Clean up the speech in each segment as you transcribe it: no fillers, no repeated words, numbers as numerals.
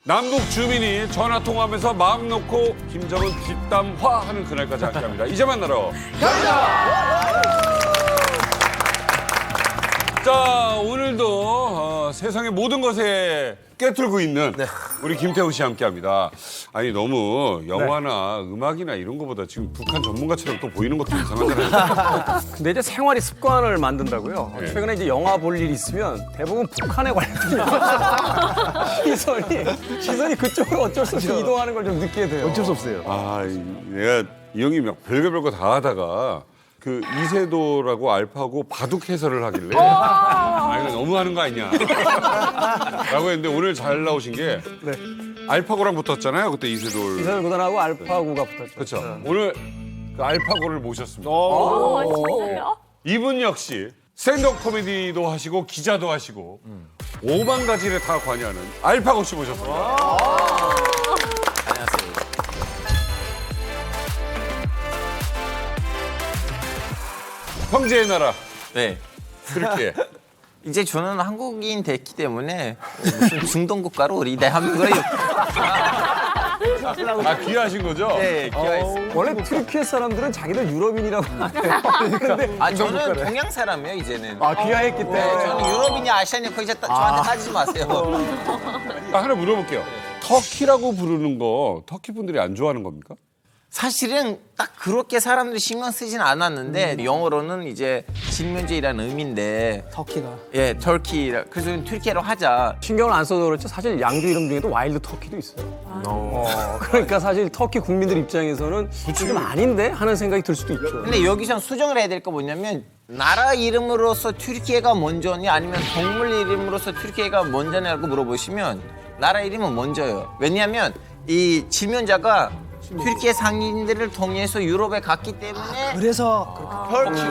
남북 주민이 전화 통화하면서 마음 놓고 김정은 뒷담화하는 그날까지 함께합니다. 이제 만나러 갑니다. 자, 오늘도 세상의 모든 것에 꿰뚫고 있는 우리 김태우 씨 함께합니다. 아니 너무 영화나 음악이나 이런 거보다 지금 북한 전문가처럼 또 보이는 것도 이상하잖아요. 근데 이제 생활이 습관을 만든다고요. 최근에 이제 영화 볼 일 있으면 대부분 북한에 관련된 시선이 그쪽으로 어쩔 수 없이 이동하는 걸 좀 느끼게 돼요. 어쩔 수 없어요. 아, 내가 이 형이 막 별거 다 하다가 그 이세돌하고 알파고 바둑 해설을 하길래 아 이거 너무 하는 거 아니냐 라고 했는데 오늘 잘 나오신 게 알파고랑 붙었잖아요. 그때 이세돌. 이세돌 구단하고 알파고가 붙었죠. 그렇죠. 오늘 그 알파고를 모셨습니다. 진짜요? 이분 역시 스탠드업 코미디도 하시고 기자도 하시고 5만 가지를 다 관여하는 알파고 씨 모셨습니다. 형제의 나라 네. 그렇게 이제 저는 한국인 됐기 때문에 무슨 중동 국가로 우리 대한민국을 아 귀하신 거죠? 네, 기여했어요. 원래 튀르키예 사람들은 자기들 유럽인이라고 하네요. 근데 아 저는 동양 사람이에요 이제는. 귀화했기 때문에. 네, 저는 유럽이냐 아시아냐 거기 저한테 따지지 마세요. 하나 물어볼게요. 터키라고 부르는 거 터키 분들이 안 좋아하는 겁니까? 사실은 딱 그렇게 사람들이 신경 쓰진 않았는데 영어로는 이제 질문제라는 의미인데 터키가. 예, 터키 그래서 튀르키예로 하자. 신경을 안 써도 그렇죠. 사실 양주 이름 중에도 와일드 터키도 있어요. 그러니까 사실 터키 국민들 입장에서는 좀 아닌데 하는 생각이 들 수도 있죠. 근데 여기서 수정을 해야 될 거 뭐냐면 나라 이름으로서 튀르키예가 먼저냐 아니면 동물 이름으로서 튀르키예가 먼저냐고 물어보시면 나라 이름은 먼저예요. 왜냐하면 이 질문자가 튀르키예 상인들을 통해서 유럽에 갔기 때문에 그래서 터키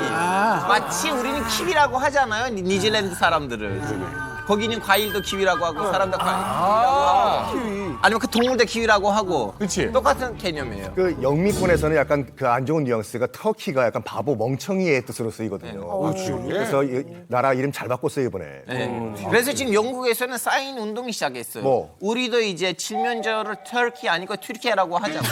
마치 우리는 키위라고 하잖아요. 뉴질랜드 사람들을 거기는 과일도 키위라고 하고 사람도 과일이라고 하고 아니면 그 동물도 키위라고 하고 그치. 똑같은 개념이에요. 그 영미권에서는 약간 그 안 좋은 뉘앙스가 터키가 약간 바보 멍청이의 뜻으로 쓰이거든요. 그래서 이 나라 이름 잘 바꿨어요 이번에. 네. 그래서 지금 영국에서는 사인 운동이 시작했어요. 뭐? 우리도 이제 칠면조를 터키 아니고 튀르키예라고 하자고.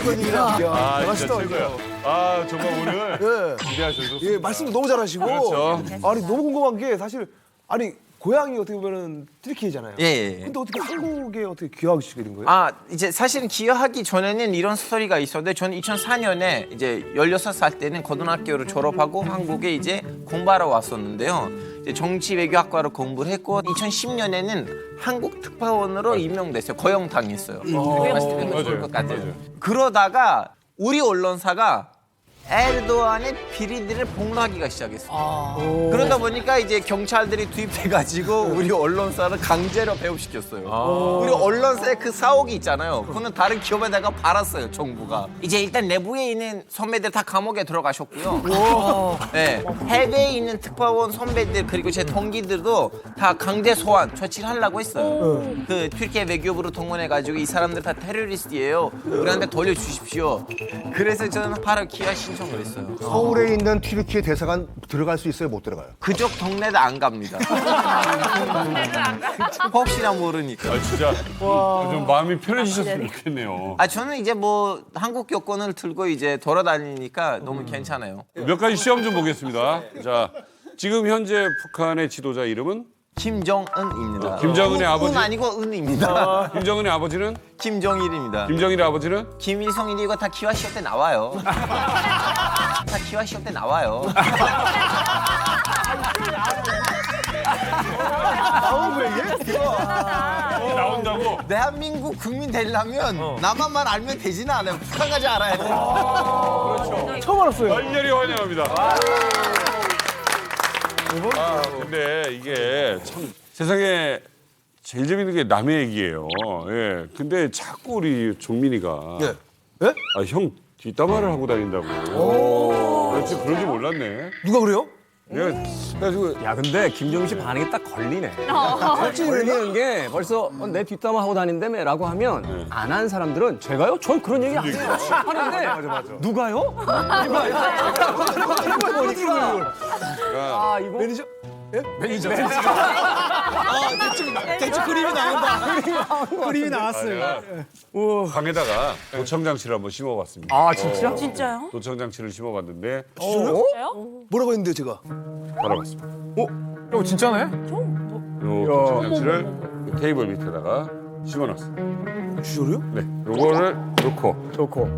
이렇게 아 진짜 최고야. 아 정말 오늘 기대하셔도 예, 말씀도 너무 잘하시고. 그렇죠. 아니 너무 궁금한 게 사실 아니 고향이 어떻게 보면은 튀르키예잖아요. 예, 예. 근데 어떻게 한국에 어떻게 귀화하시게 된 거예요? 아 이제 사실은 기여하기 전에는 이런 스토리가 있었는데 저는 2004년에 이제 16살 때는 고등학교를 졸업하고 한국에 이제 공부하러 왔었는데요. 이제 정치 외교학과를 공부를 했고 2010년에는 한국 특파원으로 임명됐어요. 고용당했어요. 맞아요. 그러다가 우리 언론사가 에르도안의 비리들을 폭로하기가 시작했어요. 그러다 보니까 이제 경찰들이 투입돼가지고 우리 언론사를 강제로 배업시켰어요. 우리 언론사의 그 사옥이 있잖아요. 그거는 다른 기업에다가 팔았어요, 정부가. 이제 일단 내부에 있는 선배들 다 감옥에 들어가셨고요. 네, 해외에 있는 특파원 선배들 그리고 제 동기들도 다 강제 소환 조치를 하려고 했어요. 그 튀르키예 외교부로 동원해가지고 이 사람들 다 테러리스트예요. 우리한테 돌려주십시오. 그래서 저는 바로 기아 신청을 했어요. 서울에 있는 튀르키예 대사관 들어갈 수 있어요? 못 들어가요? 그쪽 동네도 안 갑니다. 혹시나 모르니까. 아 진짜 좀 마음이 편해지셨으면 좋겠네요. 아 저는 이제 뭐 한국 여권을 들고 이제 돌아다니니까 너무 괜찮아요. 몇 가지 시험 좀 보겠습니다. 자 지금 현재 북한의 지도자 이름은 김정은입니다. 김정은의 아버지? 은 아니고 은입니다. 김정은의 아버지는 김정일입니다. 김정일의 아버지는 김일성이 이거 다 기화 시험 때 나와요. 다 기화 시험 때 나와요. 나온다고. 대한민국 국민 되려면 남한만 알면 되지는 않아요. 북한까지 알아야 돼요. 처음 알았어요. 열렬히 환영합니다. 아, 근데 이게 참 세상에 제일 재밌는 게 남의 얘기예요. 예. 근데 자꾸 우리 종민이가 예. 예? 아, 형 뒷담화를 하고 다닌다고. 그렇지, 그런지 몰랐네. 누가 그래요? 그래가지고 야 근데 김정은 씨 반응이 딱 걸리네. 걸리는 게 벌써 내 뒷담화 하고 다닌다며라고 하면 안 한 사람들은 제가요? 전 그런 얘기 안 해요. 하는데 누가요? 누가요? 보니까 아 이거 매니저? 예? 매니저. 대충 그림이 나온다. 그림이 나왔어요. 방에다가 도청장치를 한번 심어봤습니다. 아 진짜? 진짜요? 도청장치를 심어봤는데 진짜요? 뭐라고 했는데요, 제가? 달아봤습니다. 어 진짜네? 요 도청장치를 테이블 밑에다가 심어놨어요. 주저로요? 네, 요거를 놓고 좋고.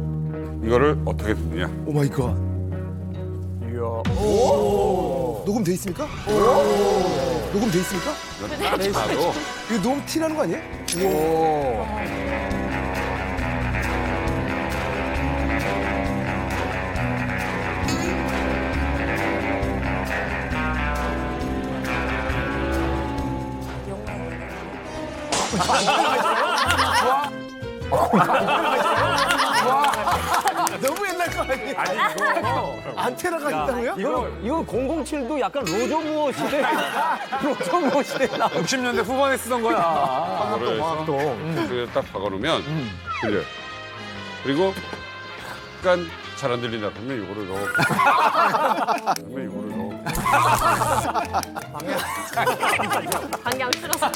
이거를 어떻게 듣느냐? 오 마이 갓. 이야. 녹음돼 있습니까? 녹음돼 있습니까? 딱 봐도 이거 너무 티나는 거 아니에요? 너무 옛날 거 아니에요? 아니 이거 안테나가 있다고요? 이건 007도 약간 로저 무어 시대 로저 무어 시대 나 60년대 후반에 쓰던 거야. 이거를 딱 박아놓으면 들려요. 그리고 약간 잘 안 들린다 그러면 이거를 넣어. 그러면 이거를 넣어. 방향 틀어서.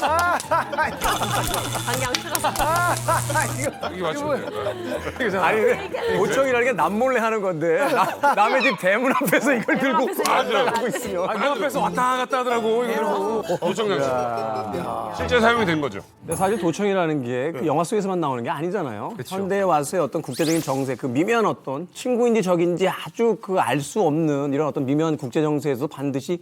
방향 틀어서. 이게 맞추면 되는 거야. 아니 도청이라는 게 남몰래 하는 건데 남의 집 대문 앞에서 이걸 들고 하고 있으면 그 앞에서 왔다 갔다 하더라고. 이거 도청장치. 실제 사용이 된 거죠. 근데 사실 도청이라는 게 그 영화 속에서만 나오는 게 아니잖아요. 현대에 와서의 어떤 국제적인 정세, 그 미묘한 어떤 친구인지 적인지 아주 그 알 수 없는 이런 어떤 미묘한 국제 정세에서 반드시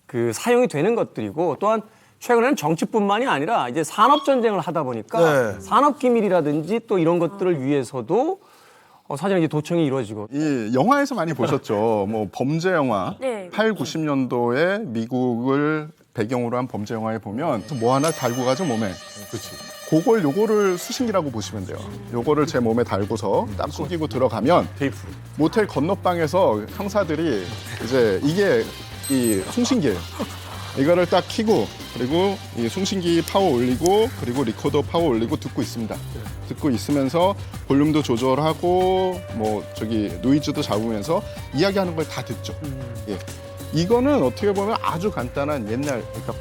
그 사용이 되는 것들이고 또한 최근에는 정치뿐만이 아니라 이제 산업 전쟁을 하다 보니까 산업 기밀이라든지 또 이런 것들을 위해서도 사실은 이제 도청이 이루어지고 이 영화에서 많이 보셨죠. 뭐 범죄 영화 네. 8, 90년도에 미국을 배경으로 한 범죄 영화에 보면 뭐 하나 달고 가죠 몸에. 그렇지. 요거를 수신기라고 보시면 돼요. 요거를 제 몸에 달고서 딱 숙이고 들어가면 테이프로. 모텔 건너방에서 형사들이 이제 이게 이 송신기예요. 이거를 딱 켜고 그리고 이 송신기 파워 올리고 그리고 리코더 파워 올리고 듣고 있습니다. 듣고 있으면서 볼륨도 조절하고 뭐 저기 노이즈도 잡으면서 이야기하는 걸 다 듣죠. 예. 이거는 어떻게 보면 아주 간단한 옛날 그러니까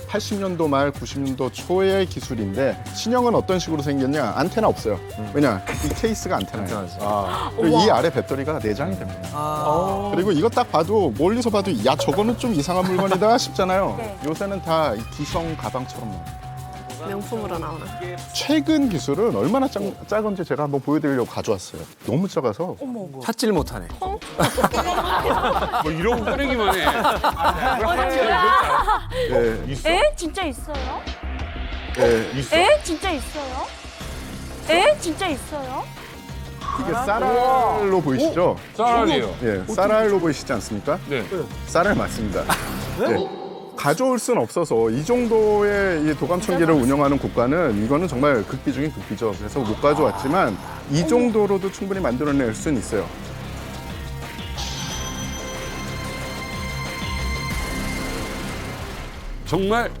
80년도 말 90년도 초의 기술인데 신형은 어떤 식으로 생겼냐? 안테나 없어요. 왜냐? 이 케이스가 안테나예요. 그리고 이 아래 배터리가 내장이 됩니다. 그리고 이거 딱 봐도 멀리서 봐도 야 저거는 좀 이상한 물건이다 싶잖아요. 네. 요새는 다 이 기성 가방처럼 나와요. 명품으로 나오는. 최근 기술은 얼마나 작은지 제가 한번 보여드리려고 가져왔어요. 너무 작아서 찾지를 못하네. 뭐 이러고 꺼내기만 해. 예, 있어? 에? 진짜 있어요? 예, 있어? 에? 진짜 있어요? 에? 진짜 있어요? 이게 쌀알로 보이시죠? 쌀알이에요. 예, 쌀알로 보이시지 않습니까? 네. 쌀알 맞습니다. 예. 가져올 수는 없어서 이 정도의 이 도감청기를 운영하는 국가는 이거는 정말 극비 중인 극비죠. 그래서 못 가져왔지만 이 정도로도 충분히 만들어낼 수는 있어요. 정말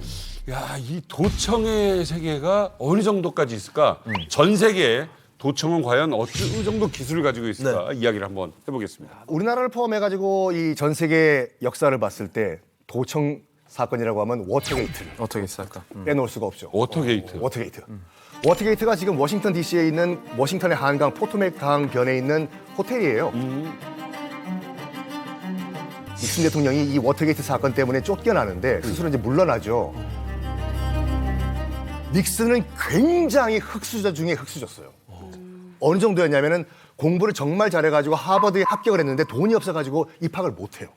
야, 이 도청의 세계가 어느 정도까지 있을까? 전 세계에 도청은 과연 어느 정도 기술을 가지고 있을까? 이야기를 한번 해보겠습니다. 우리나라를 포함해가지고 이 전 세계 역사를 봤을 때 도청 사건이라고 하면 워터게이트를 어떻게 했을까? 빼놓을 수가 없죠. 워터게이트. 워터게이트. 워터게이트가 지금 워싱턴 DC에 있는 워싱턴의 한강 포토맥 강변에 있는 호텔이에요. 닉슨 대통령이 이 워터게이트 사건 때문에 쫓겨나는데 스스로 이제 물러나죠. 닉슨은 굉장히 흑수저 중에 흑수저였어요. 어느 정도였냐면은 공부를 정말 잘해가지고 하버드에 합격을 했는데 돈이 없어가지고 입학을 못해요.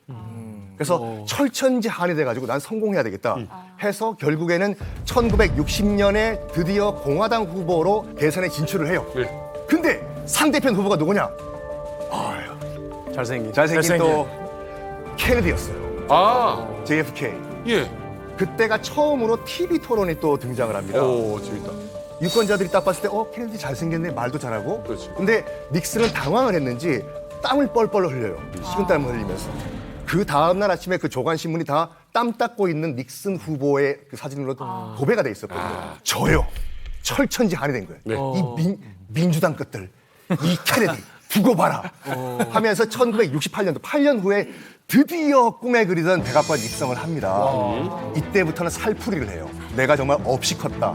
그래서 철천지한이 돼가지고 난 성공해야 되겠다 해서 결국에는 1960년에 드디어 공화당 후보로 대선에 진출을 해요. 네. 근데 상대편 후보가 누구냐? 잘생긴 또 케네디였어요. 아, JFK. 예. 그때가 처음으로 TV 토론에 또 등장을 합니다. 오, 재밌다. 유권자들이 딱 봤을 때 케네디 잘생겼네, 말도 잘하고. 그렇지. 근데 닉슨은 당황을 했는지 땀을 뻘뻘 흘려요. 식은땀을 흘리면서. 그 다음날 아침에 그 조간신문이 다 땀 닦고 있는 닉슨 후보의 그 사진으로 도배가 돼 있었거든요. 저요. 철천지한이 된 거예요. 이 민주당 것들, 이 케네디 두고 봐라 하면서 1968년도 8년 후에 드디어 꿈에 그리던 백악관 입성을 합니다. 이때부터는 살풀이를 해요. 내가 정말 없이 컸다.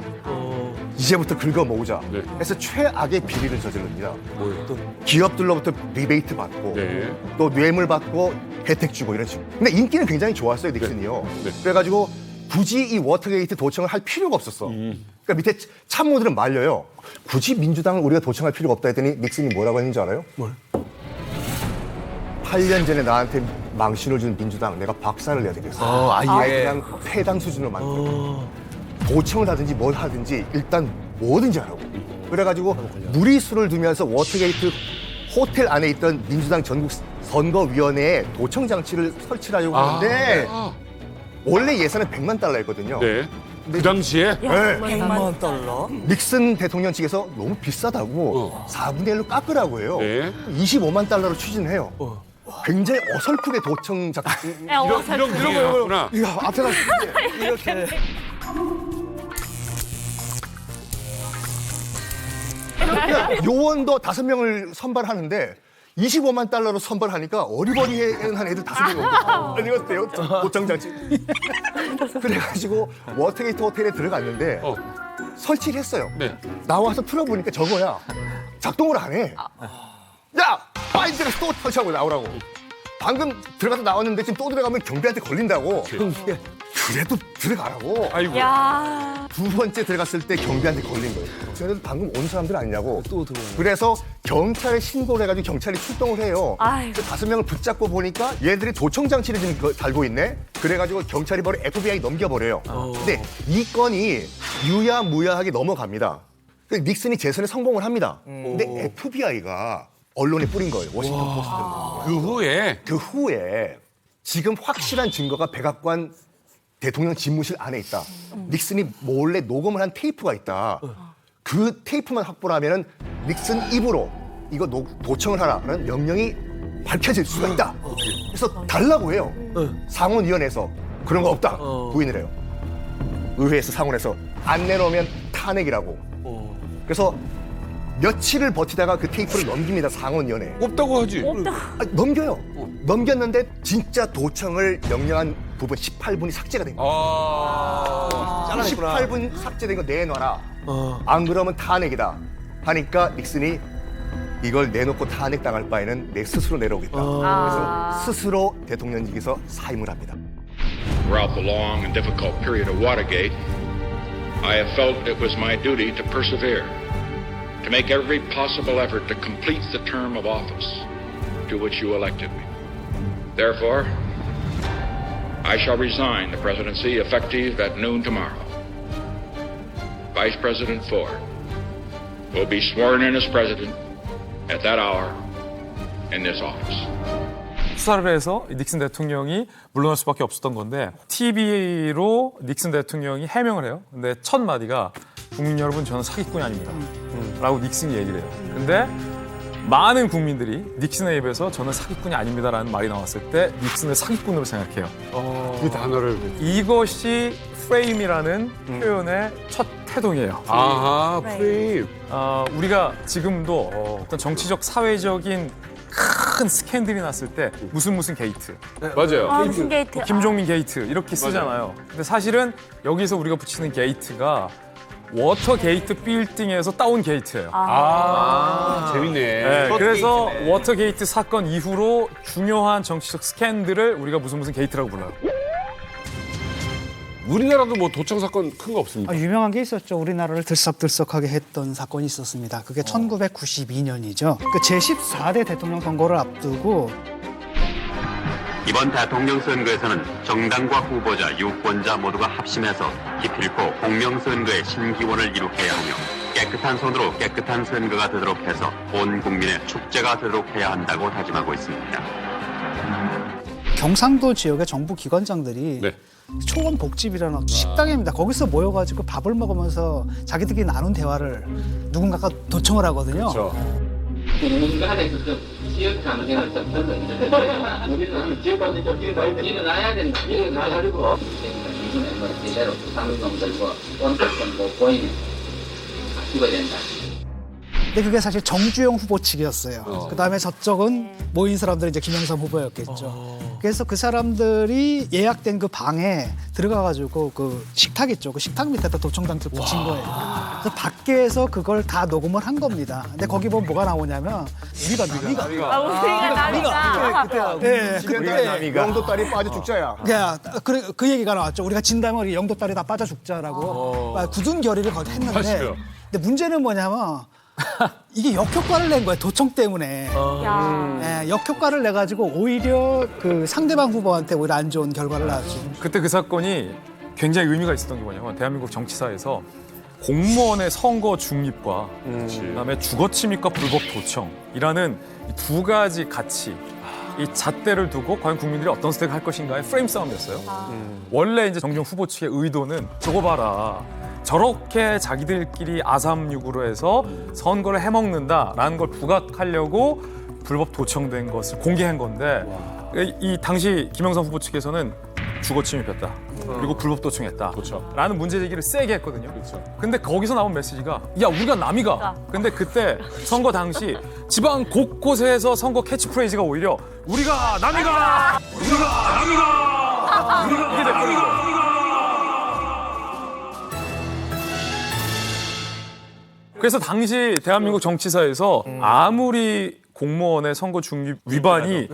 이제부터 긁어 모으자. 네. 그래서 최악의 비리를 저지릅니다. 기업들로부터 리베이트 받고 네. 또 뇌물 받고 혜택 주고 이런 식으로. 근데 인기는 굉장히 좋았어요, 닉슨이요. 네. 그래가지고 굳이 이 워터게이트 도청을 할 필요가 없었어. 그러니까 밑에 참모들은 말려요. 굳이 민주당을 우리가 도청할 필요가 없다 했더니 닉슨이 뭐라고 했는지 알아요? 뭘? 8년 전에 나한테 망신을 준 민주당 내가 박살을 내야 되겠어. 아예 그냥 폐당 수준으로 만들어. 도청을 하든지 뭘 하든지 일단 뭐든지 하라고. 그래가지고 무리수를 두면서 워터게이트 호텔 안에 있던 민주당 전국 선거위원회에 도청 장치를 설치하려고 하는데 원래 예산은 100만 달러였거든요. 네. 그 당시에 네. 100만 달러? 닉슨 대통령 측에서 너무 비싸다고 4분의 1로 깎으라고 해요. 네. 25만 달러로 추진해요. 굉장히 어설프게 도청 작전 이런 거였구나. 이거 앞에 가서 이렇게. 요원도 5명을 선발하는데 25만 달러로 선발하니까 어리버리한 애들 5명이 오고 아니 어때요? 도청장치 그래가지고 워터게이트 호텔에 들어갔는데 설치를 했어요. 네. 나와서 틀어보니까 저거야 작동을 안 해. 야! 빨리 들어가서 또 설치하고 나오라고. 방금 들어가서 나왔는데 지금 또 들어가면 경비한테 걸린다고. 그래도 들어가라고. 아이고. 야. 두 번째 들어갔을 때 경비한테 걸린 거예요. 저희는 방금 온 사람들 아니냐고. 또 들어오네. 그래서 경찰에 신고를 해가지고 경찰이 출동을 해요. 아이고. 그 5명을 붙잡고 보니까 얘들이 도청 장치를 지금 달고 있네. 그래가지고 경찰이 바로 FBI 넘겨버려요. 근데 이 건이 유야무야하게 넘어갑니다. 그 닉슨이 재선에 성공을 합니다. 근데 FBI가 언론에 뿌린 거예요. 워싱턴 포스트. 그 후에 그 후에 지금 확실한 증거가 백악관 대통령 집무실 안에 있다. 닉슨이 몰래 녹음을 한 테이프가 있다. 그 테이프만 확보를 하면은 닉슨 입으로 이거 도청을 하라는 명령이 밝혀질 수가 있다. 그래서 달라고 해요. 상원위원회에서 그런 거 없다. 부인을 해요. 의회에서 상원에서 안 내놓으면 탄핵이라고. 그래서 며칠을 버티다가 그 테이프를 넘깁니다. 상원위원회에. 없다고 하지. 넘겨요. 넘겼는데 진짜 도청을 명령한 부분 18분이 삭제가 된 거예요. 18분 삭제된 거 내놔라. 안 그러면 탄핵이다. 하니까 닉슨이 이걸 내놓고 탄핵당할 바에는 내 스스로 내려오겠다. 그래서 스스로 대통령직에서 사임을 합니다. Throughout the long and difficult period of Watergate, I have felt it was my duty to persevere, to make every possible effort to complete the term of office to which you elected me. Therefore, I shall resign the presidency effective at noon tomorrow. Vice President Ford will be sworn in as president at that hour in this office. 수사를 해서 닉슨 대통령이 물러날 수밖에 없었던 건데 TV로 닉슨 대통령이 해명을 해요. 근데 첫 마디가 국민 여러분 저는 사기꾼이 아닙니다. 라고 닉슨이 얘기를 해요. 근데 많은 국민들이 닉슨의 입에서 저는 사기꾼이 아닙니다라는 말이 나왔을 때 닉슨을 사기꾼으로 생각해요. 그 단어를. 이것이 프레임이라는 표현의 첫 태동이에요. 아하, 프레임. 우리가 지금도 어떤 정치적 사회적인 큰 스캔들이 났을 때 무슨 게이트, 맞아요. 무슨 게이트. 김종민 게이트 이렇게 쓰잖아요. 근데 사실은 여기서 우리가 붙이는 게이트가 워터 게이트 빌딩에서 따온 게이트예요. 재밌네. 네, 그래서 워터 게이트 사건 이후로 중요한 정치적 스캔들을 우리가 무슨 게이트라고 불러요. 우리나라도 뭐 도청 사건 큰 거 없습니까? 유명한 게 있었죠. 우리나라를 들썩들썩하게 했던 사건이 있었습니다. 그게 1992년이죠. 그 제14대 대통령 선거를 앞두고 이번 대통령 선거에서는 정당과 후보자, 유권자 모두가 합심해서 기필코 공명선거의 신기원을 이룩해야 하며 깨끗한 손으로 깨끗한 선거가 되도록 해서 온 국민의 축제가 되도록 해야 한다고 다짐하고 있습니다. 경상도 지역의 정부 기관장들이 네. 초원 복집이라는 식당입니다. 거기서 모여가지고 밥을 먹으면서 자기들끼리 나눈 대화를 누군가가 도청을 하거든요. 그렇죠. 공문가 하나 있었죠. 지역 감정을 좀 들었는데 우리는 지역감이 좀 일어나야 된다. 일어나가지고 이번에 뭐 제대로 상놈들과 원칙권 뭐 보이면 바뀌어야 된다. 근데 그게 사실 정주영 후보 측이었어요. 그다음에 저쪽은 모인 사람들이 이제 김영삼 후보였겠죠. 그래서 그 사람들이 예약된 그 방에 들어가가지고 그 식탁 있죠. 그 식탁 밑에다 도청장치 붙인 거예요. 그래서 밖에서 그걸 다 녹음을 한 겁니다. 근데 거기 보면 뭐가 나오냐면 우리가 나미가. 네, 그때 영도 딸이 빠져 죽자야. 그 얘기가 나왔죠. 우리가 진다면 우리 영도 딸이 다 빠져 죽자라고 굳은 결의를 거기 했는데. 맞아요. 근데 문제는 뭐냐면 이게 역효과를 낸 거예요. 도청 때문에. 네, 역효과를 내가지고 오히려 그 상대방 후보한테 오히려 안 좋은 결과를 낳았죠. 그때 그 사건이 굉장히 의미가 있었던 게 뭐냐면 대한민국 정치사에서 공무원의 선거 중립과 그다음에 주거 침입과 불법 도청이라는 이 두 가지 가치, 이 잣대를 두고 과연 국민들이 어떤 선택을 할 것인가의 프레임 싸움이었어요. 원래 이제 정종 후보 측의 의도는 저거 봐라. 저렇게 자기들끼리 아삼육으로 해서 선거를 해먹는다라는 걸 부각하려고 불법 도청된 것을 공개한 건데 이 당시 김영삼 후보 측에서는 주거 침입했다. 그리고 불법 도청했다. 라는 문제 제기를 세게 했거든요. 근데 거기서 나온 메시지가 야 우리가 남이가. 근데 그때 선거 당시 지방 곳곳에서 선거 캐치프레이즈가 오히려 우리가 남이가. 우리가 남이가. 이게 됐거든요. 그래서 당시 대한민국 정치사에서 아무리 공무원의 선거 중립 위반이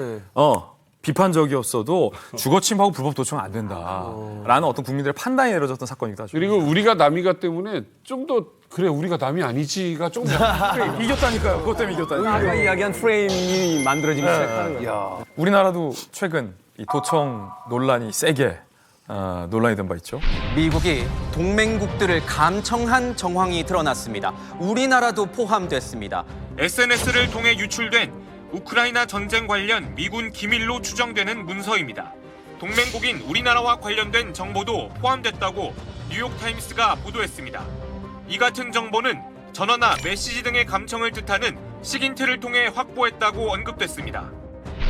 비판적이었어도 주거 침입하고 불법 도청은 안 된다라는 어떤 국민들의 판단이 내려졌던 사건이기도 하죠. 그리고 우리가 남이가 때문에 좀 더 그래 우리가 남이 아니지가 좀 이겼다니까요. 그것 때문에 이겼다니까요. 아까 이야기한 프레임이 만들어지기 시작하는 거예요. 우리나라도 최근 이 도청 논란이 세게 논란이 된 바 있죠. 미국이 동맹국들을 감청한 정황이 드러났습니다. 우리나라도 포함됐습니다. SNS를 통해 유출된 우크라이나 전쟁 관련 미군 기밀로 추정되는 문서입니다. 동맹국인 우리나라와 관련된 정보도 포함됐다고 뉴욕타임스가 보도했습니다. 이 같은 정보는 전화나 메시지 등의 감청을 뜻하는 시긴트를 통해 확보했다고 언급됐습니다.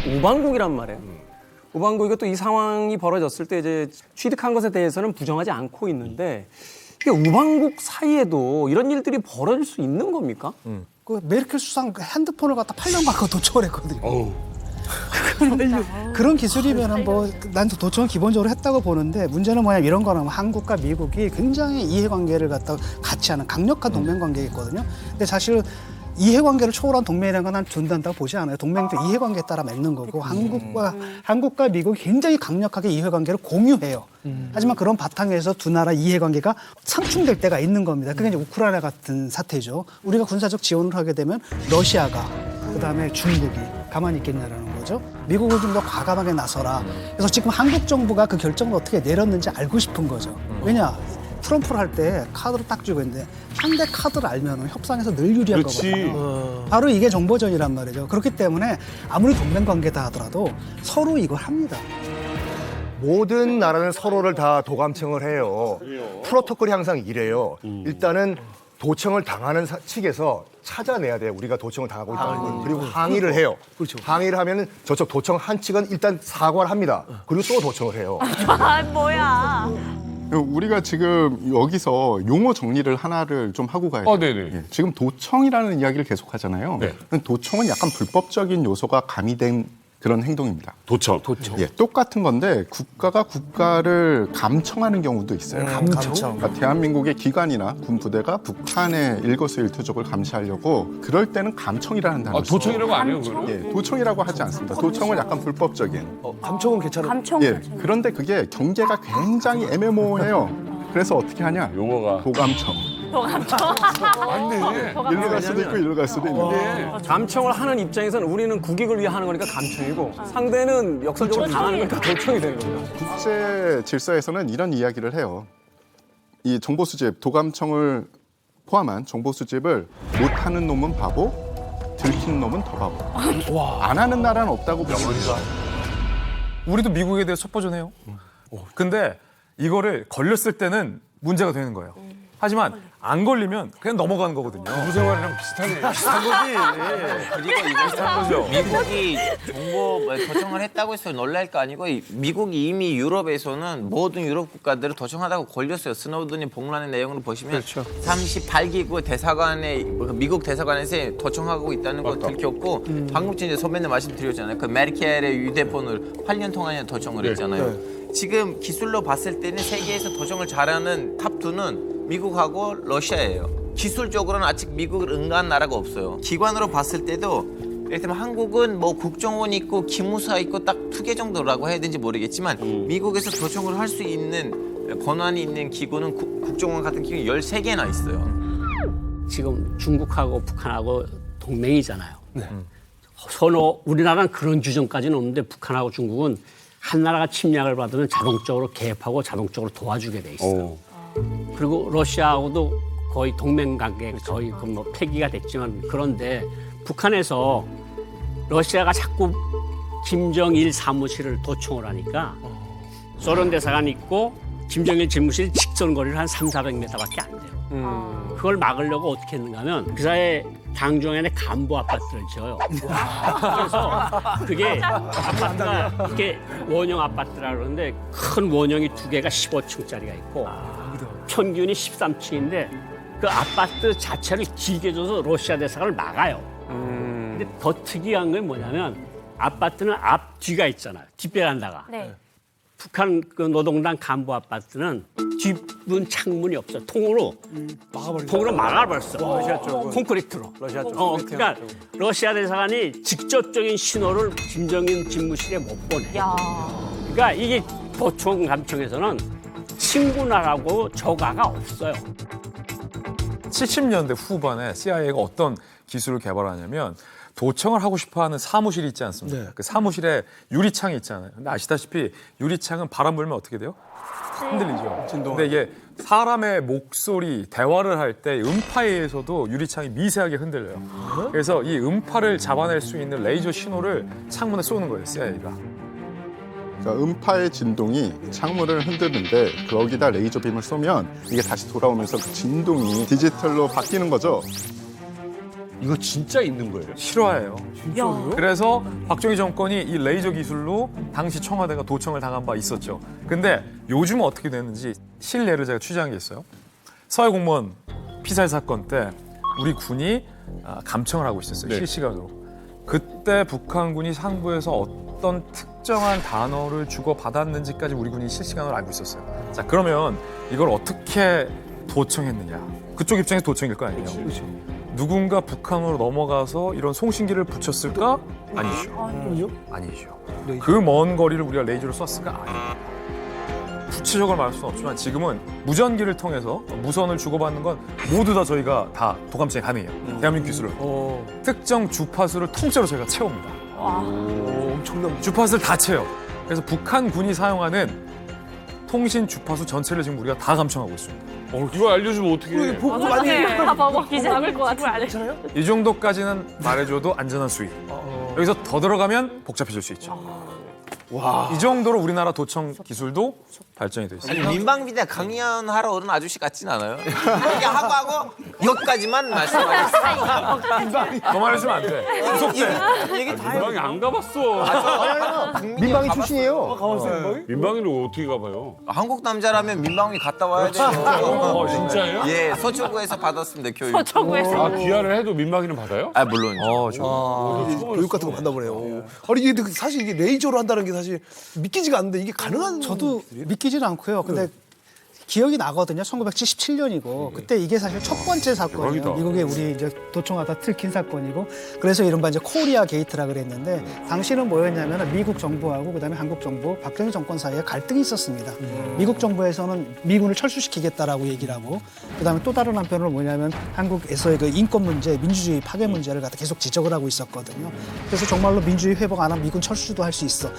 우방국이란 말이에요. 우방국이 또 이 상황이 벌어졌을 때 이제 취득한 것에 대해서는 부정하지 않고 있는데 이게 우방국 사이에도 이런 일들이 벌어질 수 있는 겁니까? 그 메르켈 수상 핸드폰을 갖다 8년 갖고 도청을 했거든요. 그런 기술이면은 난 도청을 기본적으로 했다고 보는데 문제는 뭐냐면 이런 거는 한국과 미국이 굉장히 이해관계를 갖다 같이 하는 강력한 동맹관계가 있거든요. 근데 사실 이해관계를 초월한 동맹이라는 건 난 존재한다고 보지 않아요. 동맹도 이해관계에 따라 맺는 거고 한국과 미국이 굉장히 강력하게 이해관계를 공유해요. 하지만 그런 바탕에서 두 나라 이해관계가 상충될 때가 있는 겁니다. 그게 이제 우크라이나 같은 사태죠. 우리가 군사적 지원을 하게 되면 러시아가 그다음에 중국이 가만히 있겠냐라는 거죠. 미국은 좀 더 과감하게 나서라. 그래서 지금 한국 정부가 그 결정을 어떻게 내렸는지 알고 싶은 거죠. 왜냐? 트럼프를 할 때 카드를 딱 주고 있는데 상대 카드를 알면 협상에서 늘 유리한 거거든요. 바로 이게 정보전이란 말이죠. 그렇기 때문에 아무리 동맹관계다 하더라도 서로 이걸 합니다. 모든 나라는 서로를 다 도감청을 해요. 프로토콜이 항상 이래요. 일단은 도청을 당하는 측에서 찾아내야 돼요. 우리가 도청을 당하고 있다는 걸. 그리고 항의를 해요. 항의를 하면 저쪽 도청 한 측은 일단 사과를 합니다. 그리고 또 도청을 해요. 뭐야. 우리가 지금 여기서 용어 정리를 하나를 좀 하고 가야 돼요. 네네. 지금 도청이라는 이야기를 계속 하잖아요. 네. 도청은 약간 불법적인 요소가 가미된 그런 행동입니다. 도청. 예, 똑같은 건데 국가가 국가를 감청하는 경우도 있어요. 감청? 그러니까 대한민국의 기관이나 군 부대가 북한의 일거수일투족을 감시하려고 그럴 때는 감청이라는 단어를 써요. 도청이라고 안 해요, 그럼? 예, 도청이라고 하지 않습니다. 도청은 약간 불법적인. 감청은 괜찮아요. 감청. 예, 그런데 그게 경계가 굉장히 애매모호해요. 그래서 어떻게 하냐? 용어가. 도감청. 맞네. 일로 갈 수도 있고 일로 갈 수도 있는데. 감청을 하는 입장에서는 우리는 국익을 위해 하는 거니까 감청이고 상대는 역설적으로 당하는 거니까 도청이 되는 겁니다. 국제 질서에서는 이런 이야기를 해요. 이 정보 수집, 도감청을 포함한 정보 수집을 못하는 놈은 바보, 들키는 놈은 더 바보. 안 하는 나라는 없다고 봅니다. 우리도 미국에 대해서 첩보전해요. 근데 이거를 걸렸을 때는 문제가 되는 거예요. 하지만 안 걸리면 그냥 넘어가는 거거든요. 부부 생활이랑 비슷하네. 비슷한 거지. 그리고 이거 미국이 정보 도청을 했다고 해서 놀랄 거 아니고 미국이 이미 유럽에서는 모든 유럽 국가들을 도청하다고 걸렸어요. 스노든이 복라는 내용을 보시면 38기국 대사관에 미국 대사관에서 도청하고 있다는 거 들켰고 방금 전에 선배님 말씀드렸잖아요. 그 메르켈의 휴대폰을 8년 동안 도청을 했잖아요. 지금 기술로 봤을 때는 세계에서 도청을 잘하는 탑2는 미국하고 러시아예요. 기술적으로는 아직 미국을 응가한 나라가 없어요. 기관으로 봤을 때도 예를 들면 한국은 뭐 국정원 있고 기무사 있고 딱 2개 정도라고 해야 되는지 모르겠지만 미국에서 도청을 할 수 있는 권한이 있는 기구는 국정원 같은 기구 13개나 있어요. 지금 중국하고 북한하고 동맹이잖아요. 서로 우리나라는 그런 규정까지는 없는데 북한하고 중국은 한 나라가 침략을 받으면 자동적으로 개입하고 자동적으로 도와주게 돼 있어요. 그리고 러시아하고도 거의 동맹 관계 거의 뭐 폐기가 됐지만 그런데 북한에서 러시아가 자꾸 김정일 사무실을 도청을 하니까 소련 대사관이 있고 김정일 집무실 직선거리를 한 300~400m밖에 안 돼요. 그걸 막으려고 어떻게 했는가 하면 그 사이에 당중안에 간부 아파트를 지어요. 그래서 그게 아파트가 이렇게 원형 아파트라 그러는데 큰 원형이 2개가 15층짜리가 있고 평균이 13층인데 그 아파트 자체를 길게 줘서 러시아 대사관을 막아요. 근데 더 특이한 건 뭐냐면 아파트는 앞 뒤가 있잖아요. 뒷베란다가. 네. 북한 그 노동당 간부 아파트는 뒷문 창문이 없어. 통으로 막아버렸어. 러시아 쪽은. 콘크리트로. 러시아 쪽. 그러니까 러시아 대사관이 직접적인 신호를 김정인 집무실에 못 보내. 야. 그러니까 이게 도청 감청에서는 친구나라고 저가가 없어요. 70년대 후반에 CIA가 어떤 기술을 개발하냐면 도청을 하고 싶어하는 사무실이 있지 않습니까? 그 사무실에 유리창이 있잖아요. 근데 아시다시피 유리창은 바람 불면 어떻게 돼요? 흔들리죠. 근데 이게 사람의 목소리, 대화를 할 때 음파에 의해서도 유리창이 미세하게 흔들려요. 그래서 이 음파를 잡아낼 수 있는 레이저 신호를 창문에 쏘는 거예요, CIA가. 그러니까 음파의 진동이 창문을 흔드는데 거기다 레이저 빔을 쏘면 이게 다시 돌아오면서 그 진동이 디지털로 바뀌는 거죠. 이거 진짜 있는 거예요? 실화예요. 그래서 박정희 정권이 이 레이저 기술로 당시 청와대가 도청을 당한 바 있었죠. 근데 요즘은 어떻게 됐는지 실례를 제가 취재한 게 있어요. 서해 공무원 피살 사건 때 우리 군이 감청을 하고 있었어요. 실시간으로. 그때 북한군이 상부에서 어떤 특정한 단어를 주고받았는지까지 우리 군이 실시간으로 알고 있었어요. 자, 그러면 이걸 어떻게 도청했느냐. 그쪽 입장에서 도청일 거 아니에요. 누군가 북한으로 넘어가서 이런 송신기를 붙였을까? 아니죠. 아니죠. 그 먼 거리를 우리가 레이저로 쐈을까? 아니에요. 구체적으로 말할 수는 없지만 지금은 무전기를 통해서 무선을 주고받는 건 모두 다 저희가 다 도감청이 가능해요. 대한민국 기술로. 특정 주파수를 통째로 저희가 채웁니다. 엄청난 주파수를 다 채요. 그래서 북한군이 사용하는 통신 주파수 전체를 지금 우리가 다 감청하고 있습니다. 이거 알려주면 어떻게 보고 많이 다 봐봐. 기자일 것 같은데. 이 정도까지는 말해줘도 안전한 수위. 여기서 더 들어가면 복잡해질 수 있죠. 이 정도로 우리나라 도청 기술도 발전이 돼 있어요. 아니, 민방위대 강연하러 오는 아저씨 같진 않아요. 이렇게 하고 여기까지만 말씀하겠습니다. 더 말해주면 안 돼. 이게 다 민방위 안 가봤어. 민방위 출신이에요. 민방위를 어떻게 가봐요? 한국 남자라면 민방위 갔다 와야 돼요. 진짜예요? 예, 서초구에서 받았습니다, 교육. 서초구에서. 귀화를 해도 민방위는 받아요? 아, 물론. 교육 같은 거 받나 보네요. 아니 이게 사실 이게 레이저로 한다는 게 사실 믿기지가 않는데 이게 가능한 저도 믿기지는 않고요. 근데 기억이 나거든요. 1977년이고 그때 이게 사실 첫 번째 사건이에요. 대박이다. 미국에 우리 이제 도청하다 들킨 사건이고 그래서 이른바 이제 코리아 게이트라 그랬는데 당시는 뭐였냐면 미국 정부하고 그다음에 한국 정부 박정희 정권 사이에 갈등이 있었습니다. 미국 정부에서는 미군을 철수시키겠다라고 얘기를 하고 그다음에 또 다른 한편으로 뭐냐면 한국에서의 그 인권 문제, 민주주의 파괴 문제를 갖다 계속 지적을 하고 있었거든요. 그래서 정말로 민주주의 회복 안 하면 미군 철수도 할 수 있어.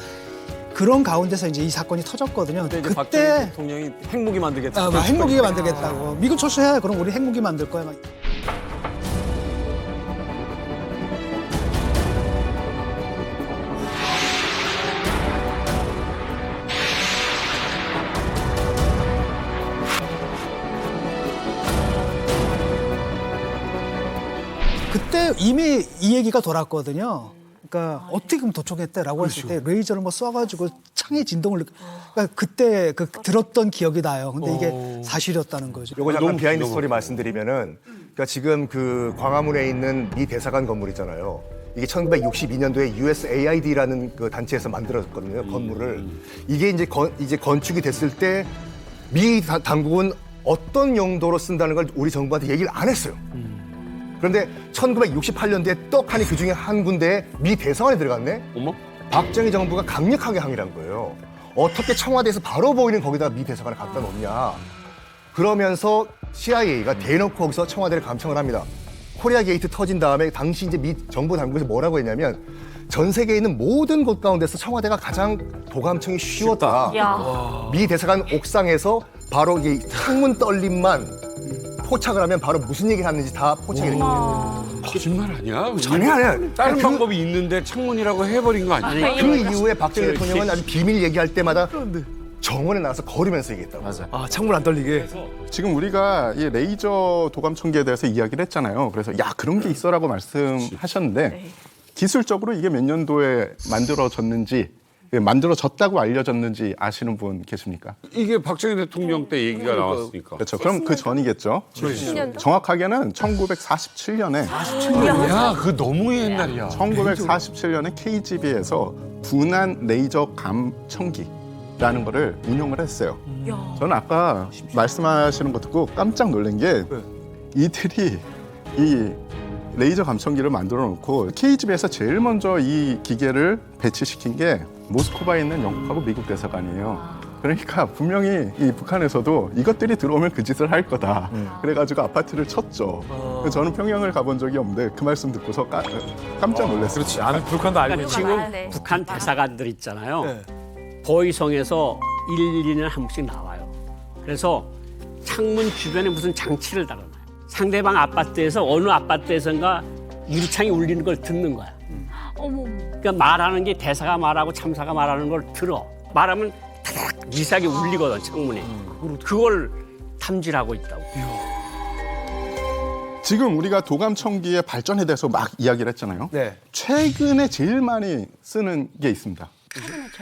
그런 가운데서 이제 이 사건이 터졌거든요. 그때 박정희 대통령이 핵무기 만들겠다. 핵무기 만들겠다고. 미군 철수해. 그럼 우리 핵무기 만들 거야. 막. 그때 이미 이 얘기가 돌았거든요. 그러니까 어떻게 그럼 도청했대라고 했을 때 레이저를 뭐 쏴가지고 창의 진동을 그러니까 그때 그 들었던 기억이 나요. 근데 이게 사실이었다는 거죠. 요거 잠깐 비하인드 스토리 말씀드리면은 그러니까 지금 그 광화문에 있는 미 대사관 건물 있잖아요. 이게 1962년도에 USAID라는 그 단체에서 만들었거든요. 건물을. 이게 이제 건축이 됐을 때 미 당국은 어떤 용도로 쓴다는 걸 우리 정부한테 얘기를 안 했어요. 그런데 1968년도에 떡하니 그중에 한 군데에 미 대사관에 들어갔네? 어머? 박정희 정부가 강력하게 항의를 한 거예요. 어떻게 청와대에서 바로 보이는 거기다 미 대사관을 갖다 놓냐. 그러면서 CIA가 대놓고 거기서 청와대를 감청을 합니다. 코리아 게이트 터진 다음에 당시 이제 미 정부 당국에서 뭐라고 했냐면 전 세계에 있는 모든 곳 가운데서 청와대가 가장 도감청이 쉬웠다. 미 대사관 옥상에서 바로 이 창문 떨림만 포착을 하면 바로 무슨 얘기를 하는지 다 포착이 됩니다. 거짓말 아니야? 전혀 아니야. 다른 방법이 있는데 창문이라고 해버린 거 아니야? 그 이후에 박정희 대통령은 아주 비밀 얘기할 때마다 정원에 나와서 걸으면서 얘기했다고. 맞아. 아, 창문 안 떨리게. 지금 우리가 이 레이저 도감청기에 대해서 이야기를 했잖아요. 그래서 야 그런 게 있어라고 말씀하셨는데 기술적으로 이게 몇 년도에 만들어졌다고 알려졌는지 아시는 분 계십니까? 이게 박정희 대통령 때 얘기가 나왔으니까. 그렇죠. 그럼 그 전이겠죠. 정확하게는 1947년에 야, 그거 너무 옛날이야. 1947년에 KGB에서 분한 레이저 감청기라는 거를 운용을 했어요. 저는 아까 말씀하시는 거 듣고 깜짝 놀란 게 이들이 이 레이저 감청기를 만들어 놓고 KGB에서 제일 먼저 이 기계를 배치시킨 게 모스크바에 있는 영국하고 미국 대사관이에요. 그러니까 분명히 이 북한에서도 이것들이 들어오면 그 짓을 할 거다. 그래가지고 아파트를 쳤죠. 저는 평양을 가본 적이 없는데 그 말씀 듣고서 깜짝 놀랐어요. 그렇지. 아는 북한도 알고 있는 지금 북한 대사관들 있잖아요. 보이성에서 1, 2년에 한 번씩 나와요. 그래서 창문 주변에 무슨 장치를 달아놔요. 상대방 아파트에서 어느 아파트에선가 유리창이 울리는 걸 듣는 거야. 어머. 그러니까 말하는 게 대사가 말하고 참사가 말하는 걸 들어. 말하면 타닥 미세하게 울리거든 창문에. 그걸 탐지를 하고 있다고. 지금 우리가 도감청기의 발전에 대해서 막 이야기를 했잖아요. 네. 최근에 제일 많이 쓰는 게 있습니다.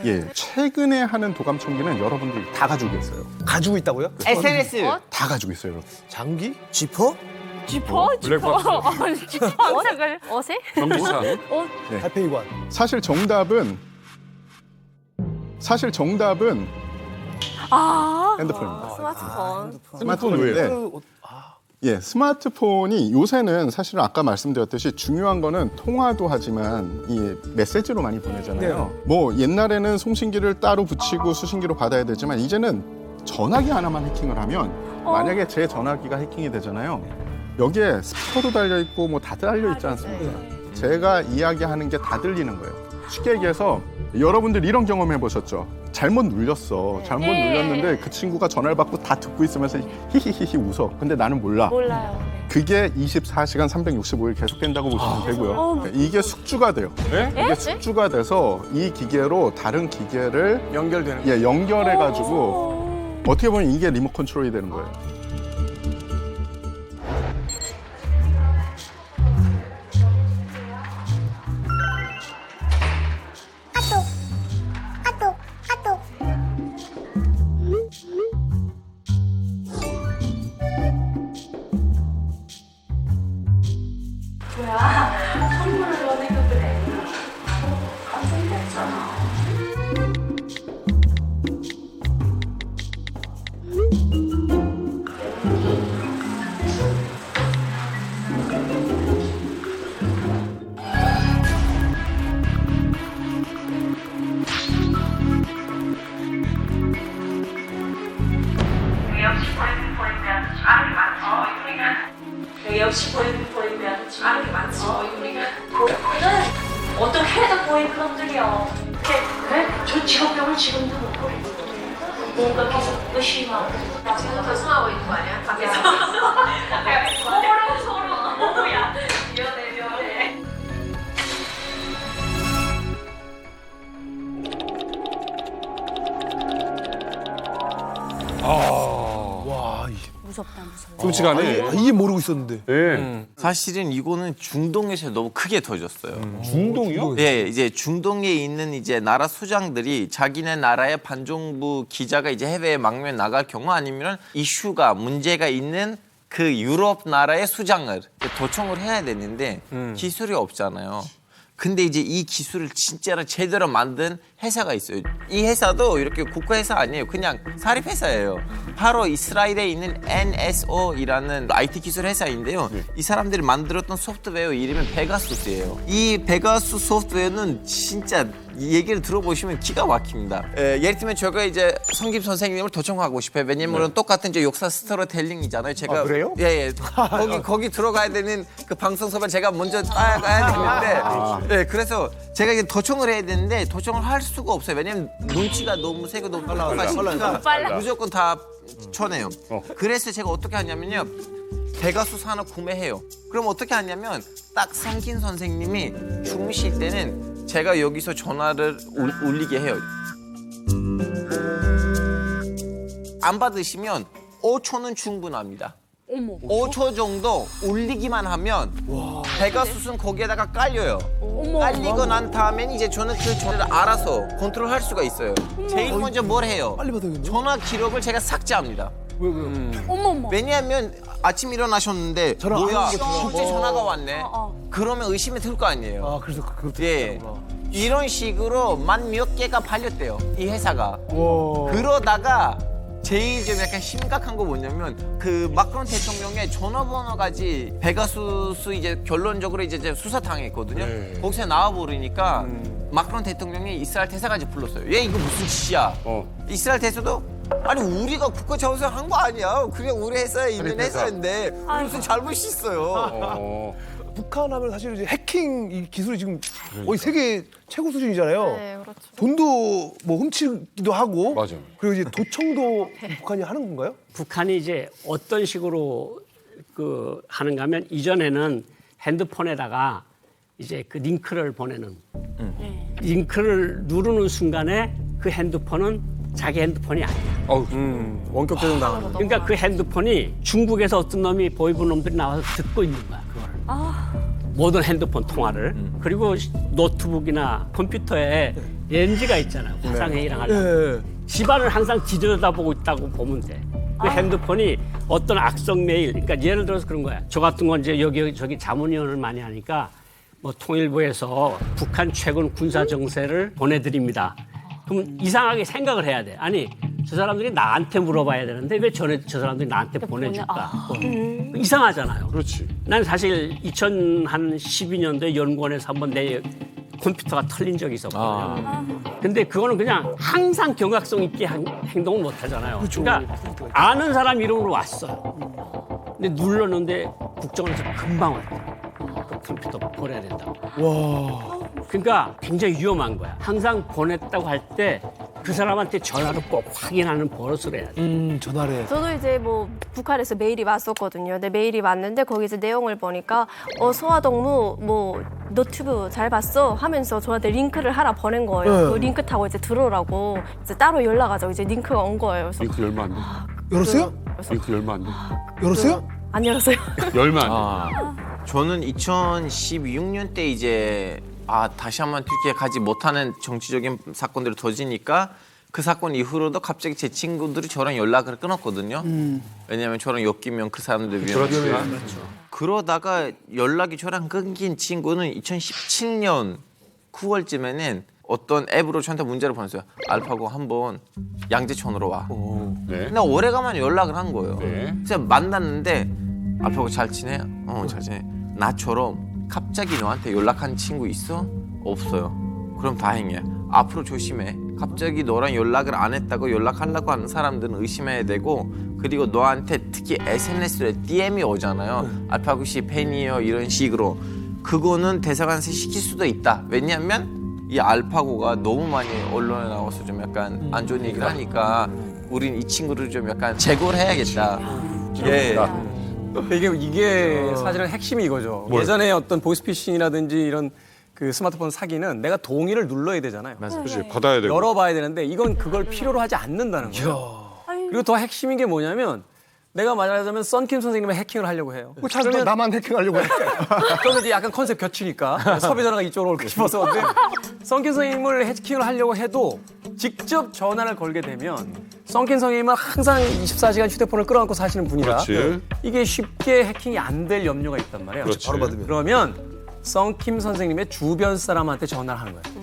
예, 최근에 하는 도감청기는 여러분들이 다 가지고 있어요. 가지고 있다고요? SNS. 다 가지고 있어요, 여러분. 장기? 지퍼? 지퍼? 지퍼 어색을 어색? 전기차. 달팽이관. 사실 정답은 핸드폰입니다. 스마트폰. 스마트폰인데 예, 스마트폰이 요새는 사실 아까 말씀드렸듯이 중요한 거는 통화도 하지만 이 메시지로 많이 보내잖아요. 뭐 옛날에는 송신기를 따로 붙이고 수신기로 받아야 되지만 이제는 전화기 하나만 해킹을 하면 만약에 제 전화기가 해킹이 되잖아요. 여기에 스피커도 달려 있고 뭐 다 달려 있지 않습니까? 제가 이야기하는 게 다 들리는 거예요. 쉽게 얘기해서 여러분들 이런 경험 해보셨죠? 잘못 눌렸어. 잘못 눌렸는데 그 친구가 전화를 받고 다 듣고 있으면서 히히히히 웃어. 근데 나는 몰라. 몰라요. 그게 24시간 365일 계속된다고 보시면 되고요. 이게 숙주가 돼요. 이게 숙주가 돼서 이 기계로 다른 기계를 연결해가지고 어떻게 보면 이게 리모트 컨트롤이 되는 거예요. 역시 보이면 아는 게 많지. 그거는 어떻게 해도 보이는 놈들이요. 그래? 저 직업병을 지금도 못 버리거든요. 뭔가 계속 의심하고. 지금도 결승하고 있는 거 아니야? 밖에서. 서로. 뭐야. 미안해. 와, 무섭다 무서워. 솔직히 않네. 이게 모르고 있었는데. 예. 사실은 이거는 중동에서 너무 크게 터졌어요. 중동이요? 예, 이제 중동에 있는 이제 나라 수장들이 자기네 나라의 반정부 기자가 이제 해외에 망명 나갈 경우 아니면 이슈가 문제가 있는 그 유럽 나라의 수장을 도청을 해야 되는데 기술이 없잖아요. 근데 이제 이 기술을 진짜로 제대로 만든 회사가 있어요. 이 회사도 이렇게 국가회사 아니에요. 그냥 사립회사예요. 바로 이스라엘에 있는 NSO이라는 IT 기술 회사인데요. 이 사람들이 만들었던 소프트웨어 이름은 베가수스예요. 이 베가수 소프트웨어는 진짜 얘기를 들어보시면 기가 막힙니다. 예를 들면 제가 이제 성김 선생님을 도청하고 싶어요. 왜냐면 똑같은 이제 역사 스토리텔링이잖아요. 제가 그래요? 예. 거기 들어가야 되는 그 방송섭을 제가 먼저 따야 되는데 네, 그래서 제가 이제 도청을 해야 되는데 도청을 할 수가 없어요. 왜냐면 눈치가 너무 세고 너무 빨라. 무조건 다 쳐내요. 그래서 제가 어떻게 하냐면요. 베가수스 하나 구매해요. 그럼 어떻게 하냐면 딱 성긴 선생님이 주무실 때는 제가 여기서 전화를 울리게 해요. 안 받으시면 5초는 충분합니다. 5초 정도 울리기만 하면 베가수스는 거기에다가 깔려요. 깔리고 난 다음에 이제 저는 그 전화를 알아서 컨트롤할 수가 있어요. 제일 먼저 뭘 해요? 빨리 받아야겠네. 전화 기록을 제가 삭제합니다. 어머머. 왜냐하면 아침 일어나셨는데 뭐야 국제 전화가 왔네. 그러면 의심이 들 거 아니에요. 아, 그래서 예. 이런 식으로 만 몇 개가 팔렸대요. 이 회사가. 그러다가 제일 좀 약간 심각한 거 뭐냐면 그 마크론 대통령의 전화번호까지 베가수스 이제 결론적으로 이제 수사 당했거든요. 거기서 나와 버리니까 마크론 대통령이 이스라엘 대사까지 불렀어요. 얘 이거 무슨 짓이야? 이스라엘 대사도 아니 우리가 국가 자원사 한 거 아니야. 그냥 우리 회사에 있는 회사인데 무슨 잘못이 있어요. 북한 하면 사실 이제 해킹 이 기술이 지금 거의 세계 최고 수준이잖아요. 네, 그렇죠. 돈도 뭐 훔치기도 하고. 맞아요. 그리고 이제 도청도 북한이 하는 건가요? 북한이 이제 어떤 식으로 그 하는가 하면 이전에는 핸드폰에다가 이제 그 링크를 보내는 링크를 누르는 순간에 그 핸드폰은 자기 핸드폰이 아니야. 원격 조종 당하는. 그러니까 그 핸드폰이 중국에서 어떤 놈이 보이부 놈들이 나와서 듣고 있는 거야. 그걸. 모든 핸드폰 통화를. 그리고 노트북이나 컴퓨터에 렌즈가 있잖아요. 화상회의랑 하려면. 집안을 항상 뒤들여다보고 있다고 보면 돼. 그 핸드폰이 어떤 악성 메일, 그러니까 예를 들어서 그런 거야. 저 같은 건 이제 여기 자문위원을 많이 하니까 뭐 통일부에서 북한 최근 군사 정세를 보내드립니다. 그럼 이상하게 생각을 해야 돼. 아니 저 사람들이 나한테 물어봐야 되는데 왜 저 사람들이 나한테 보내줄까? 이상하잖아요. 그렇지. 난 사실 2012년도에 연구원에서 한번 내 컴퓨터가 털린 적이 있었거든요. 근데 그거는 그냥 항상 경각성 있게 행동을 못 하잖아요. 그러니까 아는 사람 이름으로 왔어요. 근데 눌렀는데 국정원에서 금방 왔다. 그 컴퓨터 보내야 된다고. 와. 그러니까 굉장히 위험한 거야. 항상 보냈다고 할 때 그 사람한테 전화로 꼭 확인하는 버릇을 해야 돼. 전화를 해. 저도 이제 뭐 북한에서 메일이 왔었거든요. 근데 메일이 왔는데 거기서 내용을 보니까 소아동무 뭐 너튜브 잘 봤어 하면서 저한테 링크를 하나 보낸 거예요. 그 링크 타고 이제 들어오라고 이제 따로 연락하자고 이제 링크가 온 거예요. 그래서 링크 열면 안 돼. 열었어요? 링크 열면 안 돼. 열었어요? 안 열었어요. 열면 안 돼. 저는 2016년 때 이제 다시 한번 튀르키예 가지 못하는 정치적인 사건들이 터지니까 그 사건 이후로도 갑자기 제 친구들이 저랑 연락을 끊었거든요. 왜냐하면 저랑 엮이면 그 사람들 위험하니까. 그러다가 연락이 저랑 끊긴 친구는 2017년 9월쯤에는 어떤 앱으로 저한테 문자를 보냈어요. 알파고 한번 양재천으로 와. 네. 근데 오래간만에 연락을 한 거예요. 그래서 만났는데 알파고 잘 지내? 잘 지내. 나처럼 갑자기 너한테 연락한 친구 있어? 없어요. 그럼 다행이야. 앞으로 조심해. 갑자기 너랑 연락을 안 했다고 연락하려고 하는 사람들은 의심해야 되고 그리고 너한테 특히 SNS에 DM이 오잖아요. 알파고 씨 팬이에요 이런 식으로. 그거는 대사관에서 시킬 수도 있다. 왜냐하면 이 알파고가 너무 많이 언론에 나와서 좀 약간 안 좋은 얘기를 하니까 우린 이 친구를 좀 약간 제거를 해야겠다. 예. 이게 사실은 핵심이 이거죠. 예전에 어떤 보이스피싱이라든지 이런 그 스마트폰 사기는 내가 동의를 눌러야 되잖아요. 그렇지. 받아야 되고. 열어봐야 되는데 이건 그걸 필요로 하지 않는다는 거예요. 그리고 더 핵심인 게 뭐냐면 내가 말하자면 썬킴 선생님의 해킹을 하려고 해요. 참 또 나만 해킹하려고 해. 저는 이제 약간 컨셉 겹치니까 섭외 전화가 이쪽으로 올까 싶어서. 근데 썬킴 선생님을 해킹을 하려고 해도 직접 전화를 걸게 되면 썬킴 선생님은 항상 24시간 휴대폰을 끌어안고 사시는 분이라 그렇지. 이게 쉽게 해킹이 안 될 염려가 있단 말이에요. 그렇지. 바로 받으면. 그러면 썬킴 선생님의 주변 사람한테 전화를 하는 거예요.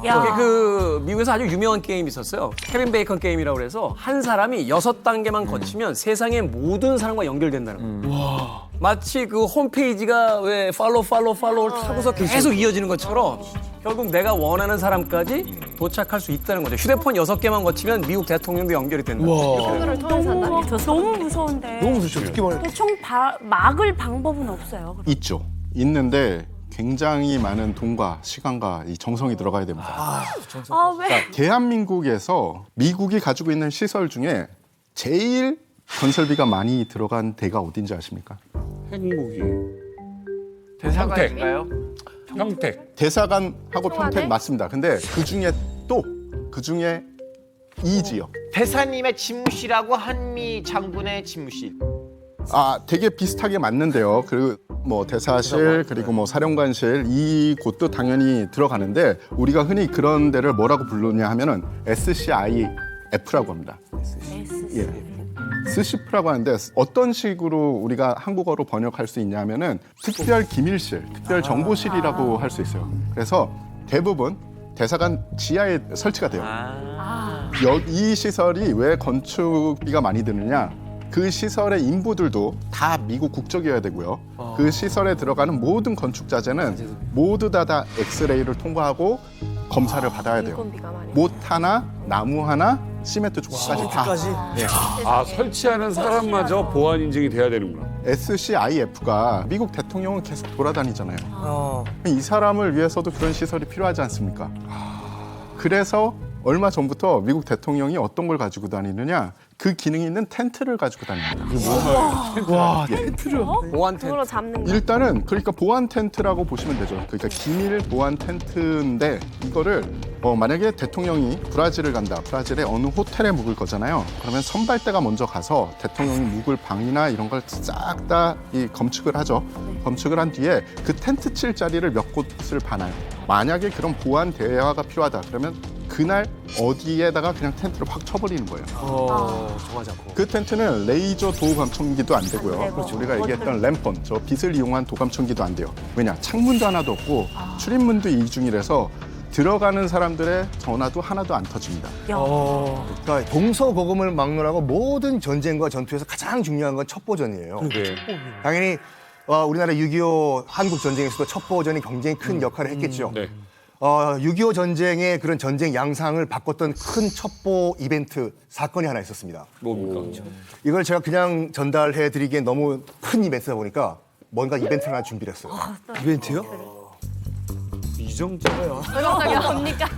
야. 그게 그 미국에서 아주 유명한 게임이 있었어요. 케빈 베이컨 게임이라고 그래서 한 사람이 6단계만 거치면 세상의 모든 사람과 연결된다는 거예요. 마치 그 홈페이지가 왜 팔로우를 타고서 계속 이어지는 것처럼 결국 내가 원하는 사람까지 도착할 수 있다는 거죠. 휴대폰 6개만 거치면 미국 대통령도 연결이 된다. 그거를 통해서 한다는 게 너무 무서운데. 너무 무섭죠. 듣기만 해도. 대충 막을 방법은 없어요. 있죠. 있는데 굉장히 많은 돈과 시간과 이 정성이 들어가야 됩니다. 아, 왜? 자, 대한민국에서 미국이 가지고 있는 시설 중에 제일 건설비가 많이 들어간 데가 어딘지 아십니까? 행복이. 대사관인가요? 평택. 대사관하고 청와대? 평택 맞습니다. 근데 그 중에 이 지역. 대사님의 집무실하고 한미 장군의 집무실. 아, 되게 비슷하게 맞는데요. 그리고 뭐 대사실 그리고 뭐 사령관실 이 곳도 당연히 들어가는데 우리가 흔히 그런 데를 뭐라고 부르냐 하면은 SCIF라고 합니다. 예. 스시프라고 하는데 어떤 식으로 우리가 한국어로 번역할 수 있냐면은 특별 기밀실, 특별 정보실이라고 할 수 있어요. 그래서 대부분 대사관 지하에 설치가 돼요. 이 시설이 왜 건축비가 많이 드느냐? 그 시설의 인부들도 다 미국 국적이어야 되고요. 그 시설에 들어가는 모든 건축 자재는 모두 다 엑스레이를 통과하고 검사를 받아야 돼요. 인건비가 많이. 못 하나, 나무 하나, 시멘트 조각까지 다. 네. 아, 설치하는 사람마저 보안 인증이 돼야 되는구나. SCIF가 미국 대통령은 계속 돌아다니잖아요. 이 사람을 위해서도 그런 시설이 필요하지 않습니까? 그래서 얼마 전부터 미국 대통령이 어떤 걸 가지고 다니느냐? 그 기능이 있는 텐트를 가지고 다닙니다. 와, 텐트를. 보안 텐트. 그걸로 잡는 거. 일단은 그러니까 보안 텐트라고 보시면 되죠. 그러니까 기밀 보안 텐트인데 이거를 만약에 대통령이 브라질을 간다. 브라질의 어느 호텔에 묵을 거잖아요. 그러면 선발대가 먼저 가서 대통령이 묵을 방이나 이런 걸 싹 다 검측을 하죠. 검측을 한 뒤에 그 텐트 칠 자리를 몇 곳을 봐놔요. 만약에 그런 보안 대화가 필요하다. 그러면 그날 어디에다가 그냥 텐트를 확 쳐버리는 거예요. 그 텐트는 레이저 도우 감청기도 안 되고요. 그렇죠. 우리가 얘기했던 램폰, 저 빛을 이용한 도감청기도 안 돼요. 왜냐? 창문도 하나도 없고 출입문도 이중이라서 들어가는 사람들의 전화도 하나도 안 터집니다. 그러니까 동서고금을 막느라고 모든 전쟁과 전투에서 가장 중요한 건 첩보전이에요. 네. 당연히 우리나라 6.25 한국 전쟁에서도 첩보전이 굉장히 큰 역할을 했겠죠. 네. 6.25 전쟁의 그런 전쟁 양상을 바꿨던 큰 첩보 이벤트 사건이 하나 있었습니다. 뭡니까? 이걸 제가 그냥 전달해 드리기엔 너무 큰 이벤트다 보니까 뭔가 이벤트 하나 준비를 했어요. 이벤트요? 이정자가요. 얼마짜리야 겁니까?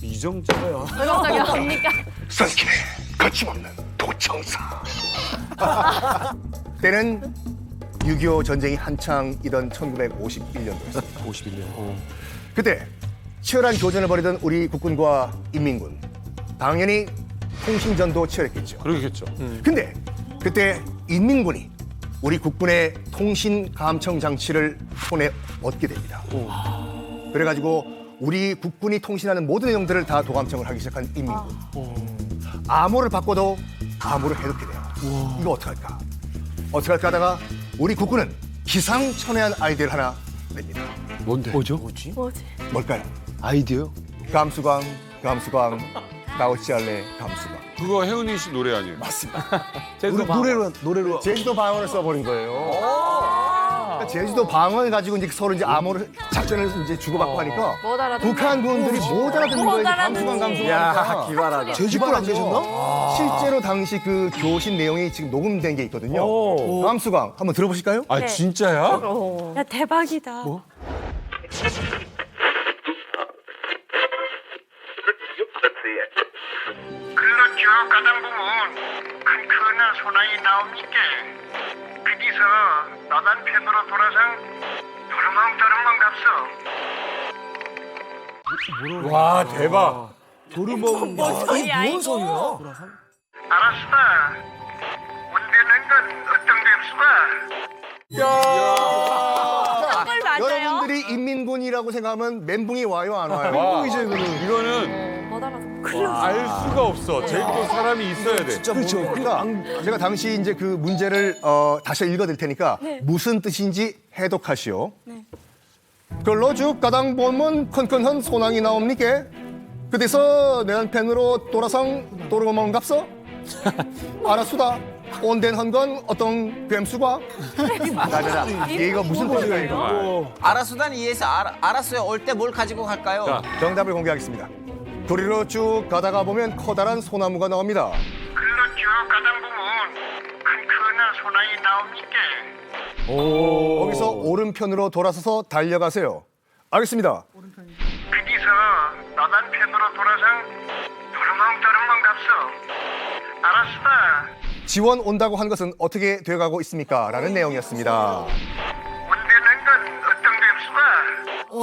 이정자가요. 얼마짜리야 겁니까? 썬킴의 거침없는 도청사. 때는 6.25 전쟁이 한창이던 1951년도였습니다. 51년. 그때 치열한 교전을 벌이던 우리 국군과 인민군, 당연히 통신전도 치열했겠죠. 그러겠죠. 근데 그때 인민군이 우리 국군의 통신 감청 장치를 손에 얻게 됩니다. 그래가지고 우리 국군이 통신하는 모든 내용들을 다 도감청을 하기 시작한 인민군. 암호를 바꿔도 암호를 해독게 돼요. 이거 어떡할까? 어떡할까 하다가 우리 국군은 기상천외한 아이디어를 하나 냅니다. 뭐죠? 뭘까요? 아이디어요? 감수광, 나오지 않래 감수광. 그거 혜은이 씨 노래 아니에요? 맞습니다. 노래로. 제주도 방언을 써버린 거예요. 그러니까 제주도 방언을 가지고 이제 서로 이제 암호를 작전을 이제 주고받고 하니까 못 알아듣는 북한 군들이 못 알아듣는 거예요. 감수광. 야, 기발하다. 제주권 안 계셨나? 실제로 당시 그 교신 내용이 지금 녹음된 게 있거든요. 감수광 한번 들어보실까요? 아, 진짜야? 야, 대박이다. 글로 쭉 가다 보면 큰큰 소나기 나옵니까? 거기서 나단편으로 돌아서 도르멍 갑소. 와, 대박. 도르멍. 뭔 소리야, 이게 뭔 이거? 소리야? 알았어. 운전은 그걸 맞아요? 여러분들이 인민군이라고 생각하면 멘붕이 와요, 안 와요? 멘붕이죠, 이거는. 못 알아서. 알 수가 없어. 제일 또 사람이 있어야 돼. 그렇죠. 그러니까 제가 당시 이제 그 문제를 다시 읽어드릴 테니까 네. 무슨 뜻인지 해독하시오. 걸러죽 가당 보면 큰큰한 소낭이 나옵니까? 그래서 내 한편으로 돌아상 도로만 갑서? 알았수다. 온덴 한건 어떤 뱀수가? 나자라. 이거 무슨 뜻이야 이거? 아라수단 이해해서 알았어요. 올 때 뭘 가지고 갈까요? 자, 정답을 공개하겠습니다. 도리로 쭉 가다가 보면 커다란 소나무가 나옵니다. 글로 쭉 가다 보면 큰큰한 소나기 나옵니까? 거기서 오른편으로 돌아서서 달려가세요. 알겠습니다. 거기서 나단편으로 돌아상 도르멍도르멍 갑서. 알았다. 지원 온다고 한 것은 어떻게 돼가고 있습니까? 라는 내용이었습니다. 온다는 건 어떤 뱀수가?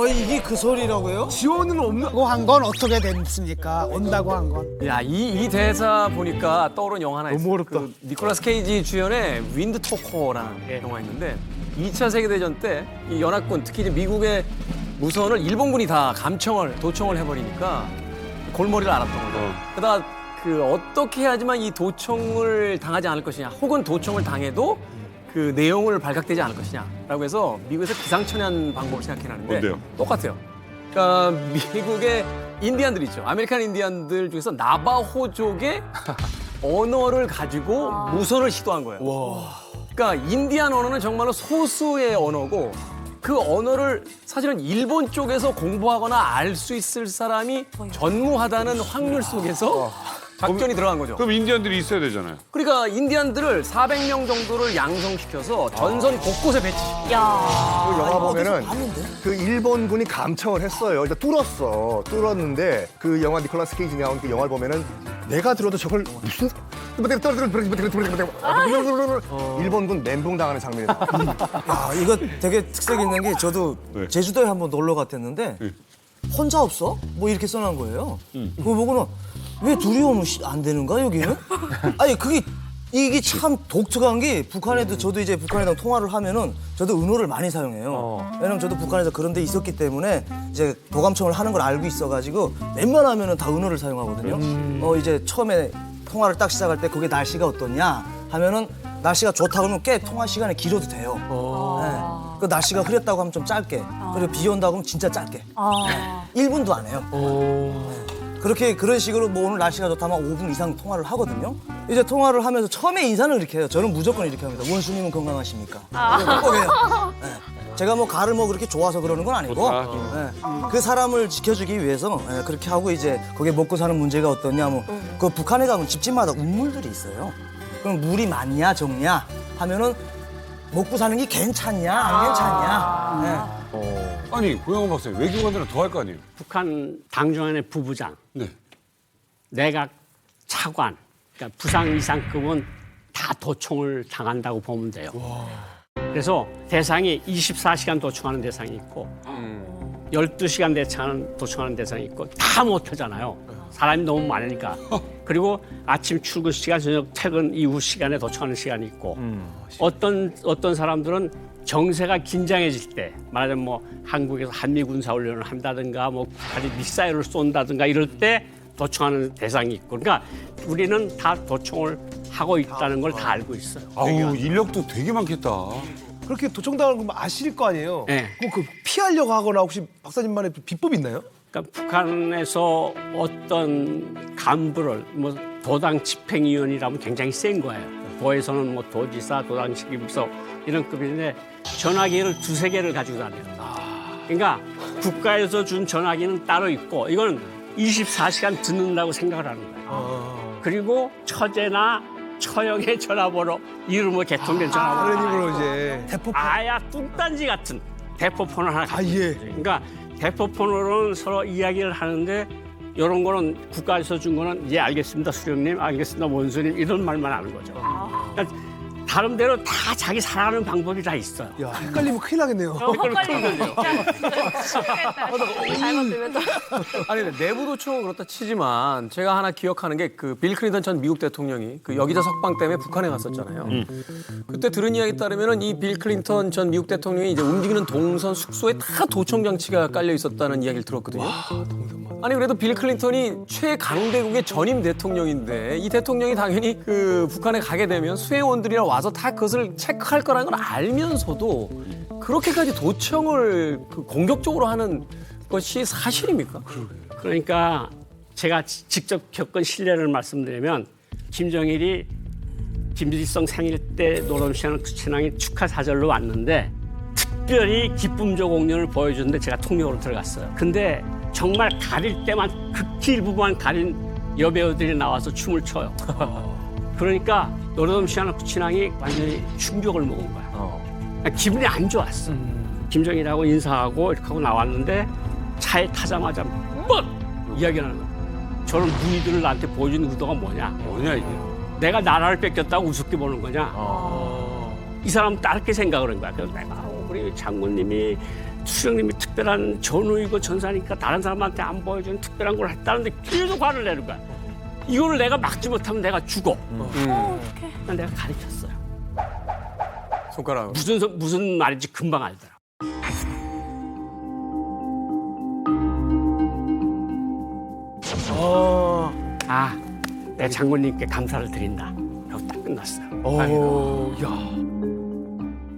이게 그 소리라고요? 지원은 없는 한 건 어떻게 됐습니까? 온다고 한 건. 야, 이 대사 보니까 떠오른 영화 하나 있어요. 너무 어렵다. 그 니콜라스 케이지 주연의 윈드 토커라는 영화 있는데 2차 세계대전 때 이 연합군, 특히 이제 미국의 무선을 일본군이 다 도청을 해버리니까 골머리를 앓았던 거죠. 게다가 그 어떻게 해야지만 이 도청을 당하지 않을 것이냐, 혹은 도청을 당해도 그 내용을 발각되지 않을 것이냐라고 해서 미국에서 기상천외한 방법을 생각해놨는데 뭔데요? 똑같아요. 그러니까 미국의 인디안들 있죠. 아메리칸 인디안들 중에서 나바호족의 언어를 가지고 무선을 시도한 거예요. 그러니까 인디안 언어는 정말로 소수의 언어고 그 언어를 사실은 일본 쪽에서 공부하거나 알 수 있을 사람이 전무하다는 확률 속에서 작전이 들어간 거죠. 그럼 인디언들이 있어야 되잖아요. 그러니까 인디안들을 400명 정도를 양성시켜서 전선 곳곳에 배치시키고. 그 영화 보면은 그 일본군이 감청을 했어요. 일단 뚫었는데 그 영화 니콜라스 케이지 나온 그 영화를 보면은 내가 들어도 저걸 무슨 일본군 멘붕 당하는 장면이에요. 아, 이거 되게 특색 있는 게 저도 제주도에 한번 놀러 갔댔는데 혼자 없어? 뭐 이렇게 써놓은 거예요. 그거 보고는 왜 둘이 오면 안 되는가 여기는? 아니 이게 참 독특한 게 북한에도 저도 이제 북한이랑 통화를 하면은 저도 은어를 많이 사용해요. 왜냐면 저도 북한에서 그런 데 있었기 때문에 이제 도감청을 하는 걸 알고 있어가지고 웬만하면은 다 은어를 사용하거든요. 이제 처음에 통화를 딱 시작할 때 거기 날씨가 어떠냐 하면은 날씨가 좋다 그러면 꽤 통화 시간이 길어도 돼요. 네. 그 날씨가 흐렸다고 하면 좀 짧게, 그리고 비 온다고 하면 진짜 짧게. 1분도 안 해요. 그런 식으로 뭐 오늘 날씨가 좋다면 5분 이상 통화를 하거든요. 이제 통화를 하면서 처음에 인사는 이렇게 해요. 저는 무조건 이렇게 합니다. 원수님은 건강하십니까? 꼭 해요. 네. 제가 뭐 가를 뭐 그렇게 좋아서 그러는 건 아니고 네. 그 사람을 지켜주기 위해서 그렇게 하고 이제 거기에 먹고 사는 문제가 어떠냐 뭐 그 북한에 가면 집집마다 우물들이 있어요. 그럼 물이 많냐 적냐 하면은 먹고 사는 게 괜찮냐 안 괜찮냐. 네. 아니 고영호 박사님 외교관들은 더 할 거 아니에요? 북한 당중앙의 부부장, 네. 내각 차관, 그러니까 부상 이상급은 다 도청을 당한다고 보면 돼요. 그래서 대상이 24시간 도청하는 대상이 있고 12시간 도청하는 대상이 있고 다 못하잖아요. 사람이 너무 많으니까. 그리고 아침 출근 시간, 저녁 퇴근 이후 시간에 도청하는 시간이 있고 어떤 사람들은 정세가 긴장해질 때 말하자면 뭐 한국에서 한미 군사 훈련을 한다든가 뭐 북한이 미사일을 쏜다든가 이럴 때 도청하는 대상이 있고 그러니까 우리는 다 도청을 하고 있다는 걸 다 알고 있어요. 아우 인력도 되게 많겠다. 그렇게 도청당하는 거 아실 거 아니에요? 네. 그 피하려고 하거나 혹시 박사님만의 비법이 있나요? 그러니까 북한에서 어떤 간부를 뭐 도당 집행위원이라면 굉장히 센 거예요. 도에서는 뭐 도지사, 도당식임서 이런 급인데 전화기를 2-3개를 가지고 다녀요. 그러니까 국가에서 준 전화기는 따로 있고 이거는 24시간 듣는다고 생각을 하는 거예요. 그리고 처제나 처형의 전화번호, 이름으로 개통된 전화번호. 그런 식으로 이제 대포폰. 아야 뚱딴지 같은 대포폰을 하나 가지고 있어요. 그러니까 대포폰으로는 서로 이야기를 하는데 이런 거는 국가에서 준 거는 예 알겠습니다 수령님, 알겠습니다 원수님 이런 말만 하는 거죠. 그러니까 나름대로 다 자기 살아가는 방법이 다 있어요. 야, 헷갈리면 큰일 나겠네요. 잘못되면 또. 아니 근데 내부 도청은 그렇다 치지만 제가 하나 기억하는 게 그 빌 클린턴 전 미국 대통령이 그 여기자 석방 때문에 북한에 갔었잖아요. 그때 들은 이야기에 따르면은 이 빌 클린턴 전 미국 대통령이 이제 움직이는 동선 숙소에 다 도청 장치가 깔려 있었다는 이야기를 들었거든요. 아니 그래도 빌 클린턴이 최강대국의 전임 대통령인데 이 대통령이 당연히 그 북한에 가게 되면 수행원들이랑 와서 다 그것을 체크할 거라는 걸 알면서도 그렇게까지 도청을 그 공격적으로 하는 것이 사실입니까? 그러니까 제가 직접 겪은 신뢰를 말씀드리면 김정일이 김일성 생일 때 노름시하는 친왕이 축하 사절로 왔는데 특별히 기쁨조 공연을 보여줬는데 제가 통역으로 들어갔어요. 근데 정말 가릴 때만 극히 일부만 가린 여배우들이 나와서 춤을 춰요. 그러니까 노름시하는 친왕이 완전히 충격을 먹은 거야. 기분이 안 좋았어. 김정일하고 인사하고 이렇게 하고 나왔는데 차에 타자마자 뭐 이야기를 하는 거야. 저런 무의들을 나한테 보여준 의도가 뭐냐? 뭐냐 이게? 내가 나라를 뺏겼다고 우습게 보는 거냐? 이 사람은 다르게 생각을 한 거야. 그래서 내가 우리 장군님이 수령님이 특별한 전우이고 전사니까 다른 사람한테 안 보여주는 특별한 걸 했다는데 계속 화를 내는 거야. 이거를 내가 막지 못하면 내가 죽어. 그러니까 내가 가르쳤어요. 손가락. 무슨 말인지 금방 알더라. 내 장군님께 감사를 드린다. 그리고 딱 끝났어요.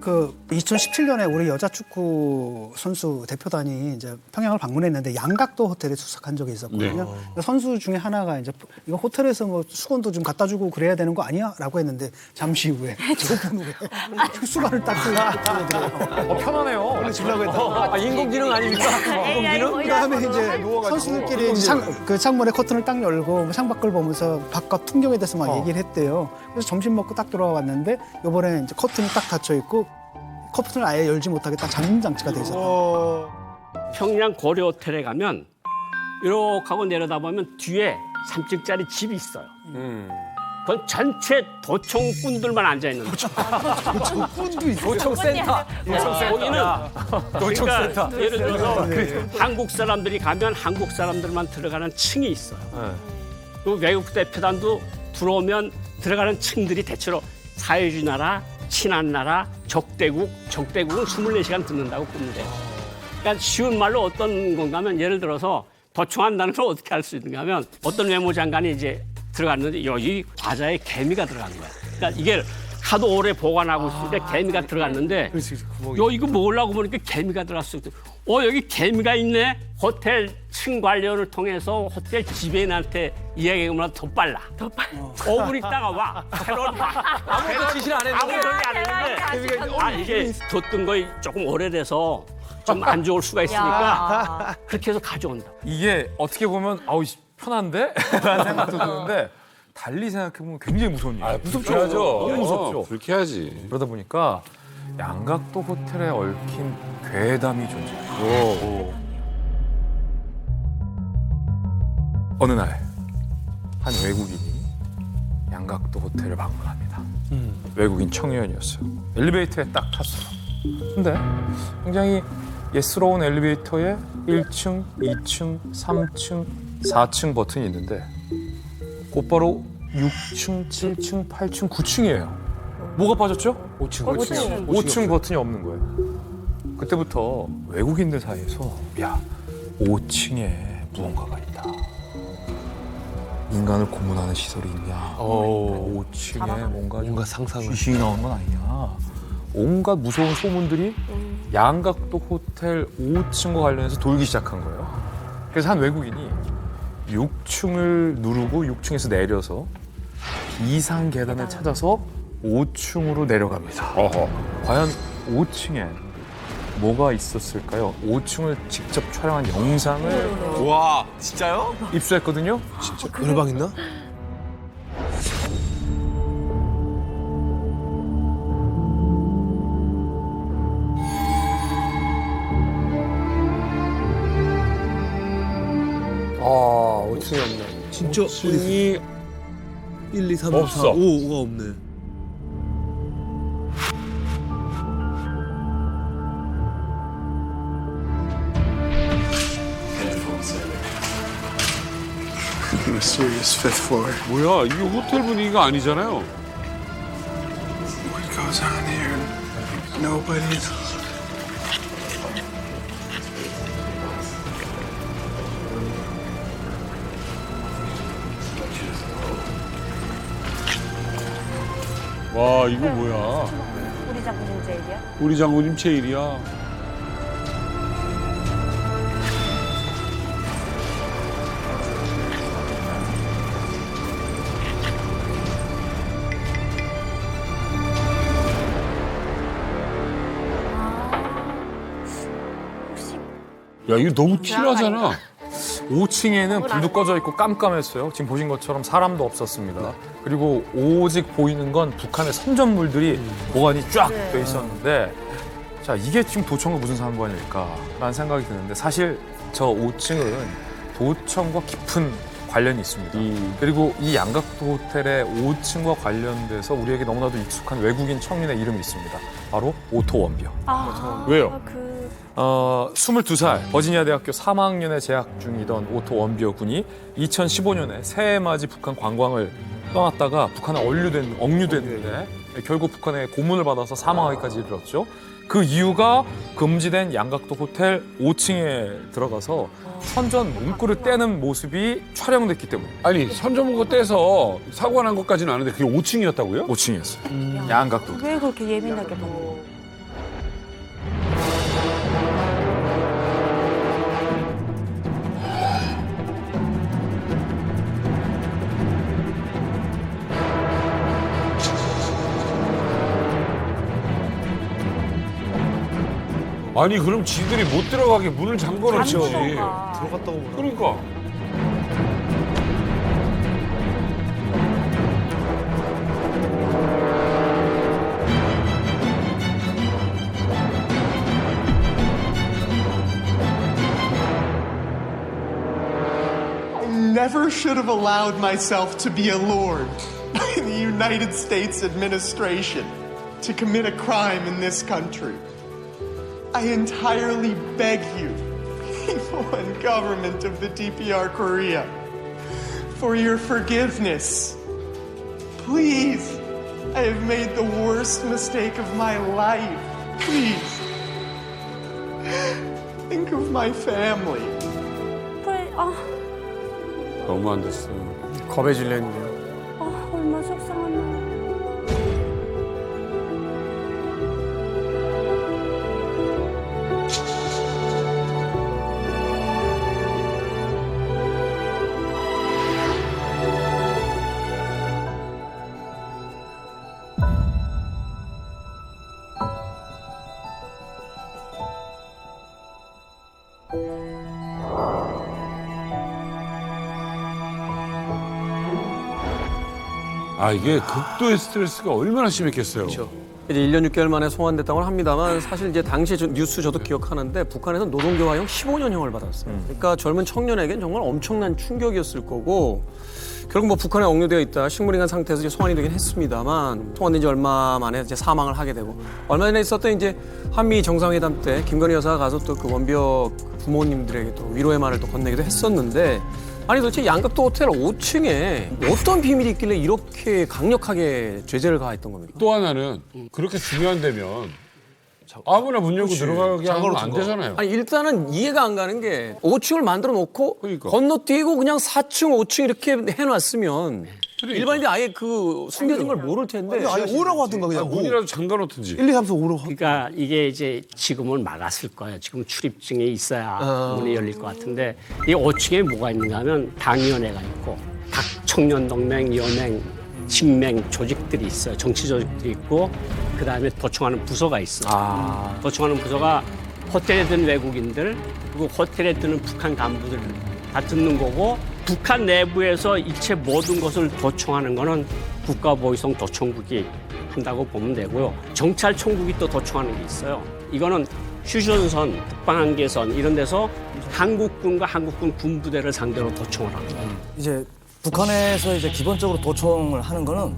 그 2017년에 우리 여자 축구 선수 대표단이 이제 평양을 방문했는데 양각도 호텔에 투숙한 적이 있었거든요. 그 선수 중에 하나가 이제 이거 호텔에서 뭐 수건도 좀 갖다 주고 그래야 되는 거 아니야?라고 했는데 잠시 후에 5분 후에 수건을 딱 들어요. 편하네요. 원래 주려고 했다. 인공지능 아닙니까? 인공지능? 그다음에 이제 선수들끼리 그 창문에 커튼을 딱 열고 창밖을 보면서 바깥 풍경에 대해서 막 얘기를 했대요. 그래서 점심 먹고 딱 돌아왔는데 이번에 이제 커튼이 딱 닫혀 있고 커튼을 아예 열지 못하게 딱 잠금 장치가 돼 있었다. 평양 고려 호텔에 가면 이렇게 하고 내려다보면 뒤에 3층짜리 집이 있어요. 그건 전체 도청꾼들만 앉아 있는 거죠. 도청꾼도 있어요. 도청센터. 거기는 도청센터. 그러니까 예를 들어서 한국 사람들이 가면 한국 사람들만 들어가는 층이 있어요. 또 외국 대표단도 들어오면 들어가는 층들이 대체로 사회주의 나라, 친한 나라, 적대국은 24시간 듣는다고 보면 돼요. 그러니까 쉬운 말로 어떤 건가 하면 예를 들어서 도청한다는 걸 어떻게 할 수 있는가 하면 어떤 외무장관이 이제 들어갔는데 여기 과자에 개미가 들어간 거야. 그러니까 이게 하도 오래 보관하고 있을 때 개미가 들어갔는데 이거 먹으려고 보니까 개미가 들어갔어. 여기 개미가 있네. 호텔 층 관리원을 통해서 호텔 지배인한테 이야기하면 더 빨라. 5분 있다가 와. 새로운 와. 아무것도 지시를 안 했는데. 아무것도 안 했는데 이게 뒀던 거 조금 오래돼서 좀 안 좋을 수가 있으니까 그렇게 해서 가져온다. 이게 어떻게 보면 아우 편한데? 라는 생각도 드는데 달리 생각해보면 굉장히 무서운 일이에요. 무섭죠. 너무 무섭죠. 그렇게 해야지. 그러다 보니까 양각도 호텔에 얽힌 괴담이 존재해요. 어느 날 한 외국인이 양각도 호텔을 방문합니다. 외국인 청년이었어요. 엘리베이터에 딱 탔어요. 근데 굉장히 예스러운 엘리베이터에 1층, 2층, 3층, 4층 버튼이 있는데 곧바로 6층, 7층, 8층, 9층이에요. 뭐가 빠졌죠? 5층 버튼이 없는 거예요. 그때부터 외국인들 사이에서 야, 5층에 무언가가 있다. 인간을 고문하는 시설이 있냐. 5층에 뭔가 상상을. 귀신이 나오는 건 아니냐. 온갖 무서운 소문들이 양각도 호텔 5층과 관련해서 돌기 시작한 거예요. 그래서 한 외국인이 6층을 누르고 6층에서 내려서 비상 계단을 찾아서 5층으로 내려갑니다. 과연 5층에 뭐가 있었을까요? 5층을 직접 촬영한 영상을 와, 진짜요? 입수했거든요. 진짜 여러 방 있나? 아, 5층이 없네. 진짜 1, 2, 3, 4, 없어. 5가 없네. mysterious fifth floor. 뭐야, 이게 호텔 분위기가 아니잖아요. What goes on here? Nobody's. 와, 이거 뭐야? 우리 장군님 제일이야? 우리 장군님 제일이야. 야, 이거 너무 티나잖아. 5층에는 불도 꺼져 있고 깜깜했어요. 지금 보신 것처럼 사람도 없었습니다. 그리고 오직 보이는 건 북한의 선전물들이 보관이 쫙 돼 있었는데, 자, 이게 지금 도청과 무슨 상관일까라는 생각이 드는데, 사실 저 5층은 도청과 깊은 관련이 있습니다. 그리고 이 양각도 호텔의 5층과 관련돼서 우리에게 너무나도 익숙한 외국인 청년의 이름이 있습니다. 바로 오토 원비어. 왜요? 22살 버지니아 대학교 3학년에 재학 중이던 오토 원비어 군이 2015년에 새해맞이 북한 관광을 떠났다가 북한에 억류됐는데 결국 북한의 고문을 받아서 사망하기까지 이르렀죠. 그 이유가 금지된 양각도 호텔 5층에 들어가서 선전 문구를 떼는 모습이 촬영됐기 때문에. 아니, 선전 문구 떼서 사고가 난 것까지는 아는데 그게 5층이었다고요? 5층이었어요. 양각도. 왜 그렇게 예민하게 봐? 아니, 그럼 지들이 못 들어가게 문을 잠궈놓지. 들어갔다고 보나? 그러니까. I never should have allowed myself to be allured by the United States administration to commit a crime in this country. I entirely beg you, people and government of the DPR Korea, for your forgiveness. Please, I have made the worst mistake of my life. Please, think of my family. 너무 안 됐어. 겁에 질렸네요. 얼마나 속상하나. 아, 이게 극도의 스트레스가 얼마나 심했겠어요. 그렇죠. 이제 1년 6개월 만에 송환됐다고 합니다만 사실 이제 당시 뉴스 저도 기억하는데 북한에서 노동교화형 15년형을 받았어요. 그러니까 젊은 청년에겐 정말 엄청난 충격이었을 거고 결국 뭐 북한에 억류되어 있다 식물인간 상태에서 이제 송환이 되긴 했습니다만 송환된 지 얼마 만에 이제 사망을 하게 되고 얼마 전에 있었던 이제 한미 정상회담 때 김건희 여사가 가서 또 그 원비어 부모님들에게 또 위로의 말을 또 건네기도 했었는데 아니 도대체 양각도 호텔 5층에 어떤 비밀이 있길래 이렇게 강력하게 제재를 가했던 겁니까? 또 하나는 그렇게 중요한 데면 아무나 문 열고 들어가게 하면 안 되잖아요. 아니 일단은 이해가 안 가는 게 5층을 만들어 놓고 건너뛰고 그냥 4층, 5층 이렇게 해놨으면 일반인들이 아예 그 숨겨진 걸 모를 텐데. 아니 오라고 하든가 그냥. 문이라도 잠가 놓든지. 1, 2, 3, 4, 5로. 그러니까 이게 이제 지금은 막았을 거예요. 지금 출입증이 있어야 문이 열릴 것 같은데 이 5층에 뭐가 있는가 하면 당위원회가 있고 각 청년동맹, 연맹, 직맹 조직들이 있어요. 정치 조직들이 있고 그다음에 도청하는 부서가 있어요. 도청하는 부서가 호텔에 든 외국인들 그리고 호텔에 드는 북한 간부들 다 듣는 거고 북한 내부에서 이체 모든 것을 도청하는 거는 국가보위성 도청국이 한다고 보면 되고요. 정찰총국이 또 도청하는 게 있어요. 이거는 휴전선, 북방한계선 이런 데서 한국군과 한국군 군부대를 상대로 도청을 합니다. 이제 북한에서 이제 기본적으로 도청을 하는 거는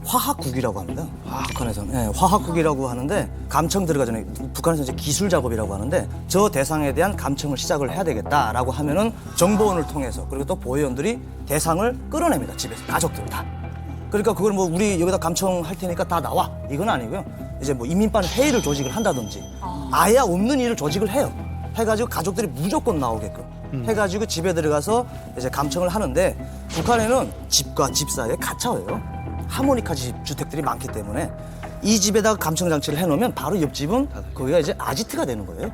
화학국이라고 합니다. 북한에서는 화학국이라고 하는데 감청 들어가기 전에 북한에서 이제 기술 작업이라고 하는데 저 대상에 대한 감청을 시작을 해야 되겠다라고 하면은 정보원을 통해서 그리고 또 보위원들이 대상을 끌어냅니다. 집에서 가족들 다. 그러니까 그걸 뭐 우리 여기다 감청할 테니까 다 나와 이건 아니고요. 이제 뭐 인민반 회의를 조직을 한다든지 아예 없는 일을 조직을 해요. 해가지고 가족들이 무조건 나오게끔. 해가지고 집에 들어가서 이제 감청을 하는데 북한에는 집과 집 사이에 갇혀요. 하모니카 집 주택들이 많기 때문에 이 집에다가 감청 장치를 해놓으면 바로 옆집은 거기가 이제 아지트가 되는 거예요.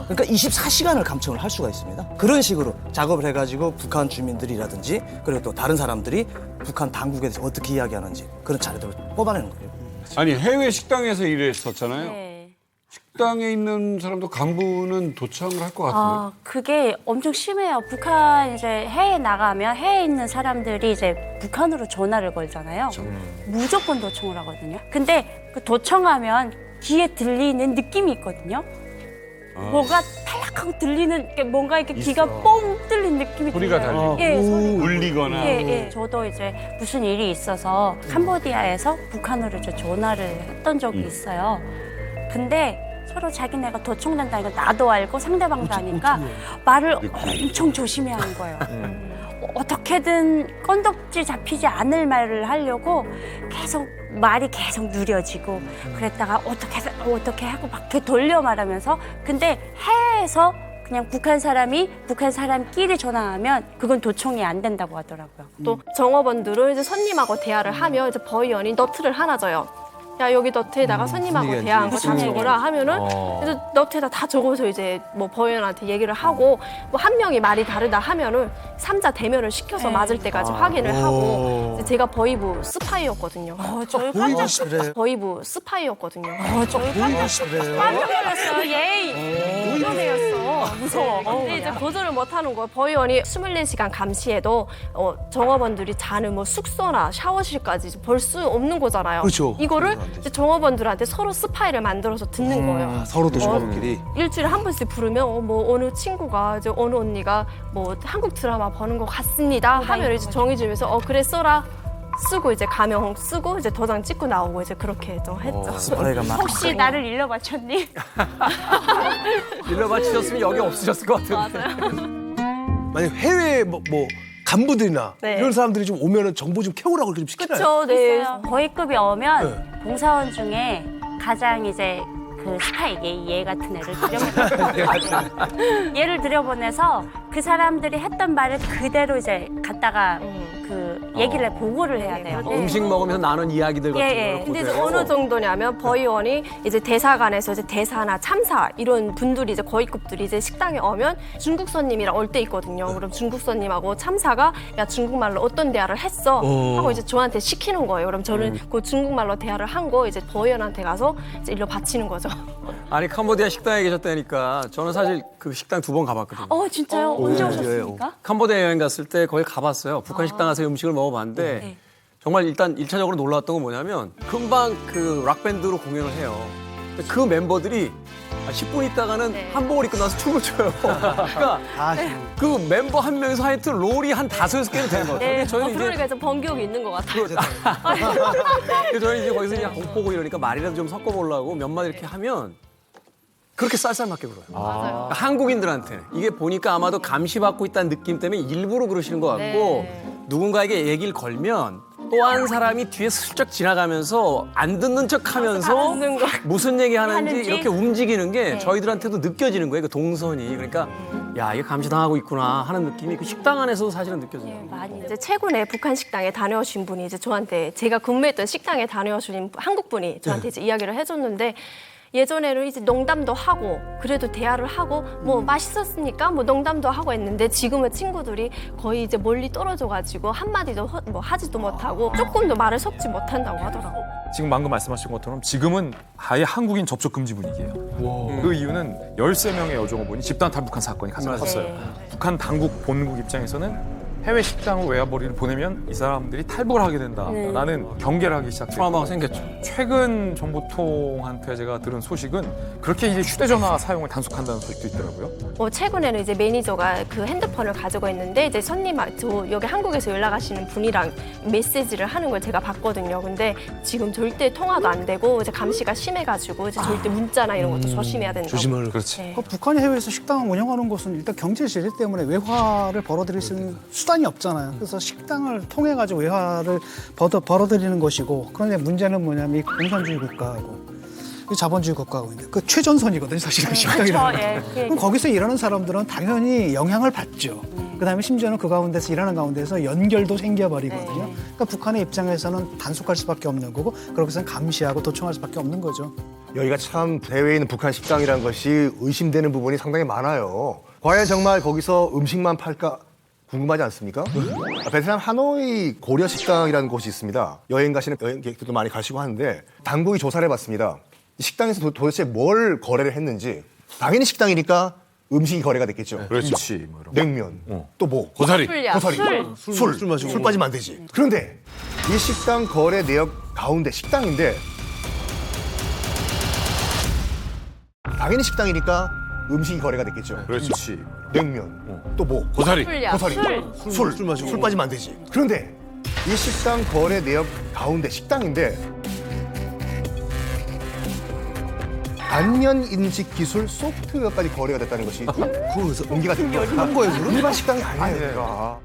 그러니까 24시간을 감청을 할 수가 있습니다. 그런 식으로 작업을 해가지고 북한 주민들이라든지 그리고 또 다른 사람들이 북한 당국에 대해서 어떻게 이야기하는지 그런 자료들을 뽑아내는 거예요. 아니 해외 식당에서 일했었잖아요. 식당에 있는 사람도 간부는 도청을 할 것 같은데. 그게 엄청 심해요. 북한 이제 해외 나가면 해외에 있는 사람들이 이제 북한으로 전화를 걸잖아요. 무조건 도청을 하거든요. 근데 그 도청하면 귀에 들리는 느낌이 있거든요. 뭐가 탈락하고 들리는 게 뭔가 이렇게 귀가 뻥 뚫린 느낌이 소리가 들려요. 달리고. 소리. 울리거나. 저도 이제 무슨 일이 있어서 캄보디아에서 북한으로 이제 전화를 했던 적이 있어요. 근데 서로 자기네가 도청된다는 걸 나도 알고 상대방도 아니까 말을 엄청 조심히 하는 거예요. 어떻게든 건덕지 잡히지 않을 말을 하려고 계속 말이 계속 느려지고 그랬다가 어떻게 하고 막 이렇게 돌려 말하면서 근데 해외에서 그냥 북한 사람이 북한 사람끼리 전화하면 그건 도청이 안 된다고 하더라고요. 또 정업원들은 이제 손님하고 대화를 하면 이제 버이원이 너트를 하나 줘요. 야 여기 너트에다가 손님하고 대화한 거 다 적어라 하면은 이제 너트에다 다 적어서 이제 뭐 버이원한테 얘기를 하고 뭐 한 명이 말이 다르다 하면은 3자 대면을 시켜서 맞을 때까지 확인을 하고 이제 제가 버이부 스파이였거든요. 저희 버이부 스파이였거든요. 저희 깜짝 놀랐어요. 예이. 이러네였어. 무서워. 근데 이제 거절을 못 하는 거예요. 버이원이 24시간 감시해도 정업원들이 자는 뭐 숙소나 샤워실까지 볼 수 없는 거잖아요. 그렇죠. 이거를 이제 정업원들한테 서로 스파이를 만들어서 듣는 거예요. 서로도 정업끼리. 일주일에 한 번씩 부르면 뭐 어느 친구가 이제 어느 언니가 뭐 한국 드라마 보는 것 같습니다 하면 이제 정해주면서 그래 써라 쓰고 이제 가명 쓰고 이제 도장 찍고 나오고 이제 그렇게 좀 했죠. 스파이가 막 혹시 나를 일러 바쳤니? 일러 바치셨으면 여기 없으셨을 것 같은데. 맞아요. 만약 해외 뭐 간부들이나 네. 이런 사람들이 좀 오면은 정보 좀 캐오라고 좀 시키나요? 그렇죠. 네. 거위급이 오면 봉사원 중에 가장 이제 그 스파이 얘 같은 애를 들여보내서 얘를 들여보내서 그 사람들이 했던 말을 그대로 이제 갖다가 그 얘기를 보고를 해야 돼요. 음식 먹으면서 나눈 이야기들 같은 걸 근데 이제 그대로. 어느 정도냐면 버이원이 이제 대사관에서 이제 대사나 참사 이런 분들이 이제 거위급들이 이제 식당에 오면 중국 손님이랑 올 때 있거든요. 그럼 중국 손님하고 참사가 야 중국말로 어떤 대화를 했어 하고 이제 저한테 시키는 거예요. 그럼 저는 그 중국말로 대화를 한 거 이제 버이원한테 가서 이제 일로 바치는 거죠. 아니 캄보디아 식당에 계셨다니까 저는 사실 그 식당 2번 가봤거든요. 진짜요? 언제 오셨습니까? 캄보디아 여행 갔을 때 거기 가봤어요. 북한 식당 가서 음식을 먹어봤는데 정말 일단 1차적으로 놀랐던 건 뭐냐면 금방 그 락밴드로 공연을 해요. 근데 그 멤버들이 10분 있다가는 한복을 입고 나서 춤을 춰요. 그러니까 그 멤버 한 명이서 하여튼 롤이 한 5-6개는 되는 것 같아요. 네, 저희는 그러니까 좀 번기욕이 있는 것 같아요. 저희는 이제 거기서 그냥 보고 이러니까 말이라도 좀 섞어보려고 몇 마디 이렇게 하면 그렇게 쌀쌀맞게 불어요. 그러니까 한국인들한테 이게 보니까 아마도 감시받고 있다는 느낌 때문에 일부러 그러시는 것 같고 누군가에게 얘기를 걸면 또 한 사람이 뒤에 슬쩍 지나가면서 안 듣는 척하면서 무슨 얘기하는지 이렇게 움직이는 게 저희들한테도 느껴지는 거예요. 그 동선이. 그러니까 야 이게 감시당하고 있구나 하는 느낌이 그 식당 안에서도 사실은 느껴져요. 많이 이제 최근에 북한 식당에 다녀오신 분이 이제 저한테 제가 근무했던 식당에 다녀오신 한국 분이 저한테 이제 이야기를 해줬는데. 예전에는 이제 농담도 하고 그래도 대화를 하고 뭐 맛있었으니까 뭐 농담도 하고 했는데 지금은 친구들이 거의 이제 멀리 떨어져가지고 한마디도 뭐 하지도 못하고 조금도 말을 섞지 못한다고 하더라고요. 지금 방금 말씀하신 것처럼 지금은 아예 한국인 접촉 금지 분위기예요. 그 이유는 13명의 여종업원이 집단 탈북한 사건이 가장 컸어요. 북한 당국 본국 입장에서는 해외 식당으로 외화벌이를 보내면 이 사람들이 탈북을 하게 된다라는 경계를 하기 시작했고 트라우마가 생겼죠. 최근 정보통한테 제가 들은 소식은 그렇게 이제 휴대전화 사용을 단속한다는 소식도 있더라고요. 최근에는 이제 매니저가 그 핸드폰을 가지고 있는데 이제 저 여기 한국에서 연락하시는 분이랑 메시지를 하는 걸 제가 봤거든요. 근데 지금 절대 통화도 안 되고 이제 감시가 심해가지고 이제 절대 문자나 이런 것도 조심해야 된다고. 조심을. 그렇지. 네. 북한이 해외에서 식당을 운영하는 것은 일단 경제 제재 때문에 외화를 벌어들일 수 있는 수단이 없잖아요. 그래서 식당을 통해 가지고 외화를 벌어들이는 것이고, 그런데 문제는 뭐냐면 이 공산주의 국가하고 이 자본주의 국가하고 있는데 그 최전선이거든요, 사실은 식당이라는 게. 예, 그럼 거기서 일하는 사람들은 당연히 영향을 받죠. 그다음에 심지어는 그 가운데서 일하는 가운데서 연결도 생겨버리거든요. 그러니까 북한의 입장에서는 단속할 수밖에 없는 거고, 그렇게 해서 감시하고 도청할 수밖에 없는 거죠. 여기가 참 해외에 있는 북한 식당이라는 것이 의심되는 부분이 상당히 많아요. 과연 정말 거기서 음식만 팔까 궁금하지 않습니까? 베트남 하노이 고려 식당이라는 곳이 있습니다. 여행 가시는 여행객들도 많이 가시고 하는데 당국이 조사를 해봤습니다. 이 식당에서 도대체 뭘 거래를 했는지. 당연히 식당이니까 음식이 거래가 됐겠죠. 그렇지. 냉면, 또 뭐? 고사리. 술 마시고. 술 빠지면 안 되지. 그런데 이 식당 거래 내역 가운데 식당인데 당연히 식당이니까 음식이 거래가 됐겠죠. 그렇지. 냉면, 또 뭐? 고사리. 술 마시고. 술 빠지면 안 되지. 그런데 이 식당 거래 내역 가운데 식당인데 단년 인식 기술 소프트웨어까지 거래가 됐다는 것이 공개가 된 거예요. 일반 식당이 아니에요.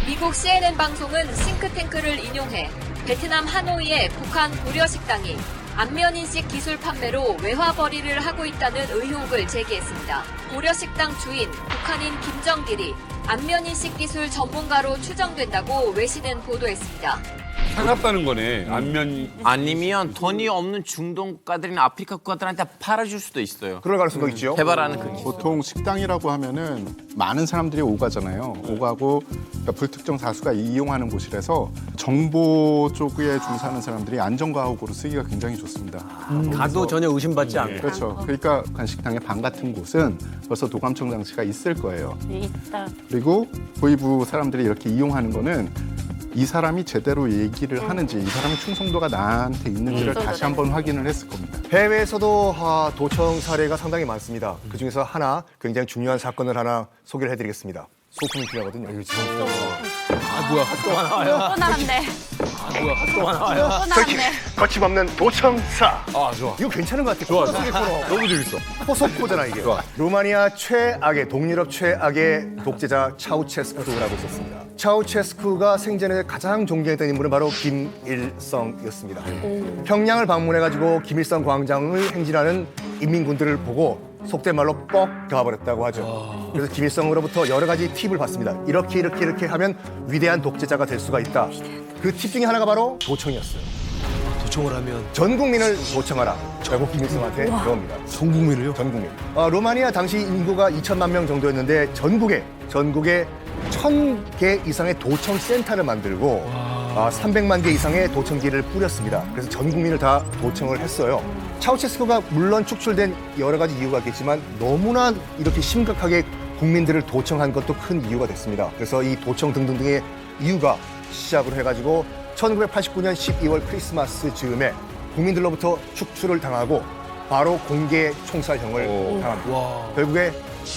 미국 CNN 방송은 싱크탱크를 인용해 베트남 하노이의 북한 고려 식당이 안면인식 기술 판매로 외화벌이를 하고 있다는 의혹을 제기했습니다. 고려 식당 주인 북한인 김정길이 안면인식 기술 전문가로 추정된다고 외신은 보도했습니다. 차갑다는 거네. 안면. 아니면 돈이 없는 중동 국가들이나 아프리카 국가들한테 팔아줄 수도 있어요. 그럴 가능성도 있죠. 개발하는 그 기술. 보통 식당이라고 하면은 많은 사람들이 오가잖아요. 오가고 그러니까 불특정 다수가 이용하는 곳이라서 정보 쪽에 종사하는 사람들이 안전과학으로 쓰기가 굉장히 좋습니다. 가도 전혀 의심받지 않고. 그렇죠. 그러니까 북한식당의 방 같은 곳은 벌써 도감청 장치가 있을 거예요. 있다. 그리고 고위부 사람들이 이렇게 이용하는 거는 이 사람이 제대로 얘기를 하는지, 이 사람의 충성도가 나한테 있는지를 다시 한번 확인을 했을 겁니다. 해외에서도 도청 사례가 상당히 많습니다. 그중에서 하나 굉장히 중요한 사건을 하나 소개를 해드리겠습니다. 소품이 필요하거든요. 이거 지금 뭐야, 또 하나 와요. 또 나갔네. 또 하나 와요. 또 나갔네. 거침없는 도청사. 좋아. 이거 괜찮은 것 같아. 좋아. 코너. 너무 재밌어. 포석코잖아 이게. 좋아. 루마니아 최악의 동유럽 최악의 독재자 차우체스쿠라고 있었습니다. 차우체스쿠가 생전에 가장 존경했던 인물은 바로 김일성이었습니다. 평양을 방문해가지고 김일성 광장을 행진하는 인민군들을 보고 속된 말로 뻑 가버렸다고 하죠. 그래서 김일성으로부터 여러 가지 팁을 받습니다. 이렇게 하면 위대한 독재자가 될 수가 있다. 그 팁 중에 하나가 바로 도청이었어요. 도청을 하면 전 국민을 도청하라. 결국 김일성한테 배웁니다. 전 국민을요? 전 국민. 루마니아 당시 인구가 2천만 명 정도였는데 전국에 1,000개 이상의 도청 센터를 만들고 300만 개 이상의 도청기를 뿌렸습니다. 그래서 전 국민을 다 도청을 했어요. 차우체스쿠가 물론 축출된 여러 가지 이유가 있겠지만 너무나 이렇게 심각하게 국민들을 도청한 것도 큰 이유가 됐습니다. 그래서 이 도청 등등등의 이유가 시작으로 해가지고 1989년 12월 크리스마스 즈음에 국민들로부터 축출을 당하고 바로 공개 총살형을 당합니다. 결국에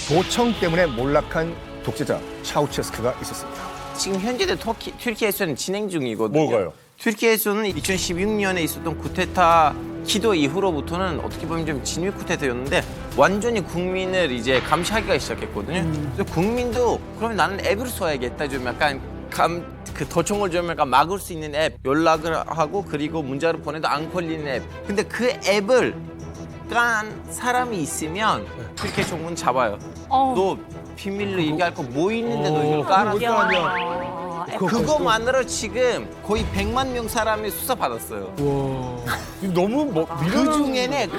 도청 때문에 몰락한 독재자 차우체스쿠가 있었습니다. 지금 현재도 튀르키예에서는 진행 중이거든요. 뭐가요? 튀르키예에서는 2016년에 있었던 쿠데타 기도 이후로부터는 어떻게 보면 좀 진위 쿠데타였는데 완전히 국민을 이제 감시하기가 시작했거든요. 그래서 국민도 그러면 나는 앱을 써야겠다. 좀 약간 그 도청을 좀 약간 막을 수 있는 앱 연락을 하고 그리고 문자를 보내도 안 걸리는 앱. 근데 그 앱을 깐 사람이 있으면 튀르키예 정부는 잡아요. 너 비밀로 얘기할 거 뭐 있는데 너 이걸 깔았어? 그거만으로 지금 거의 100만 명 사람이 수사 받았어요. 너무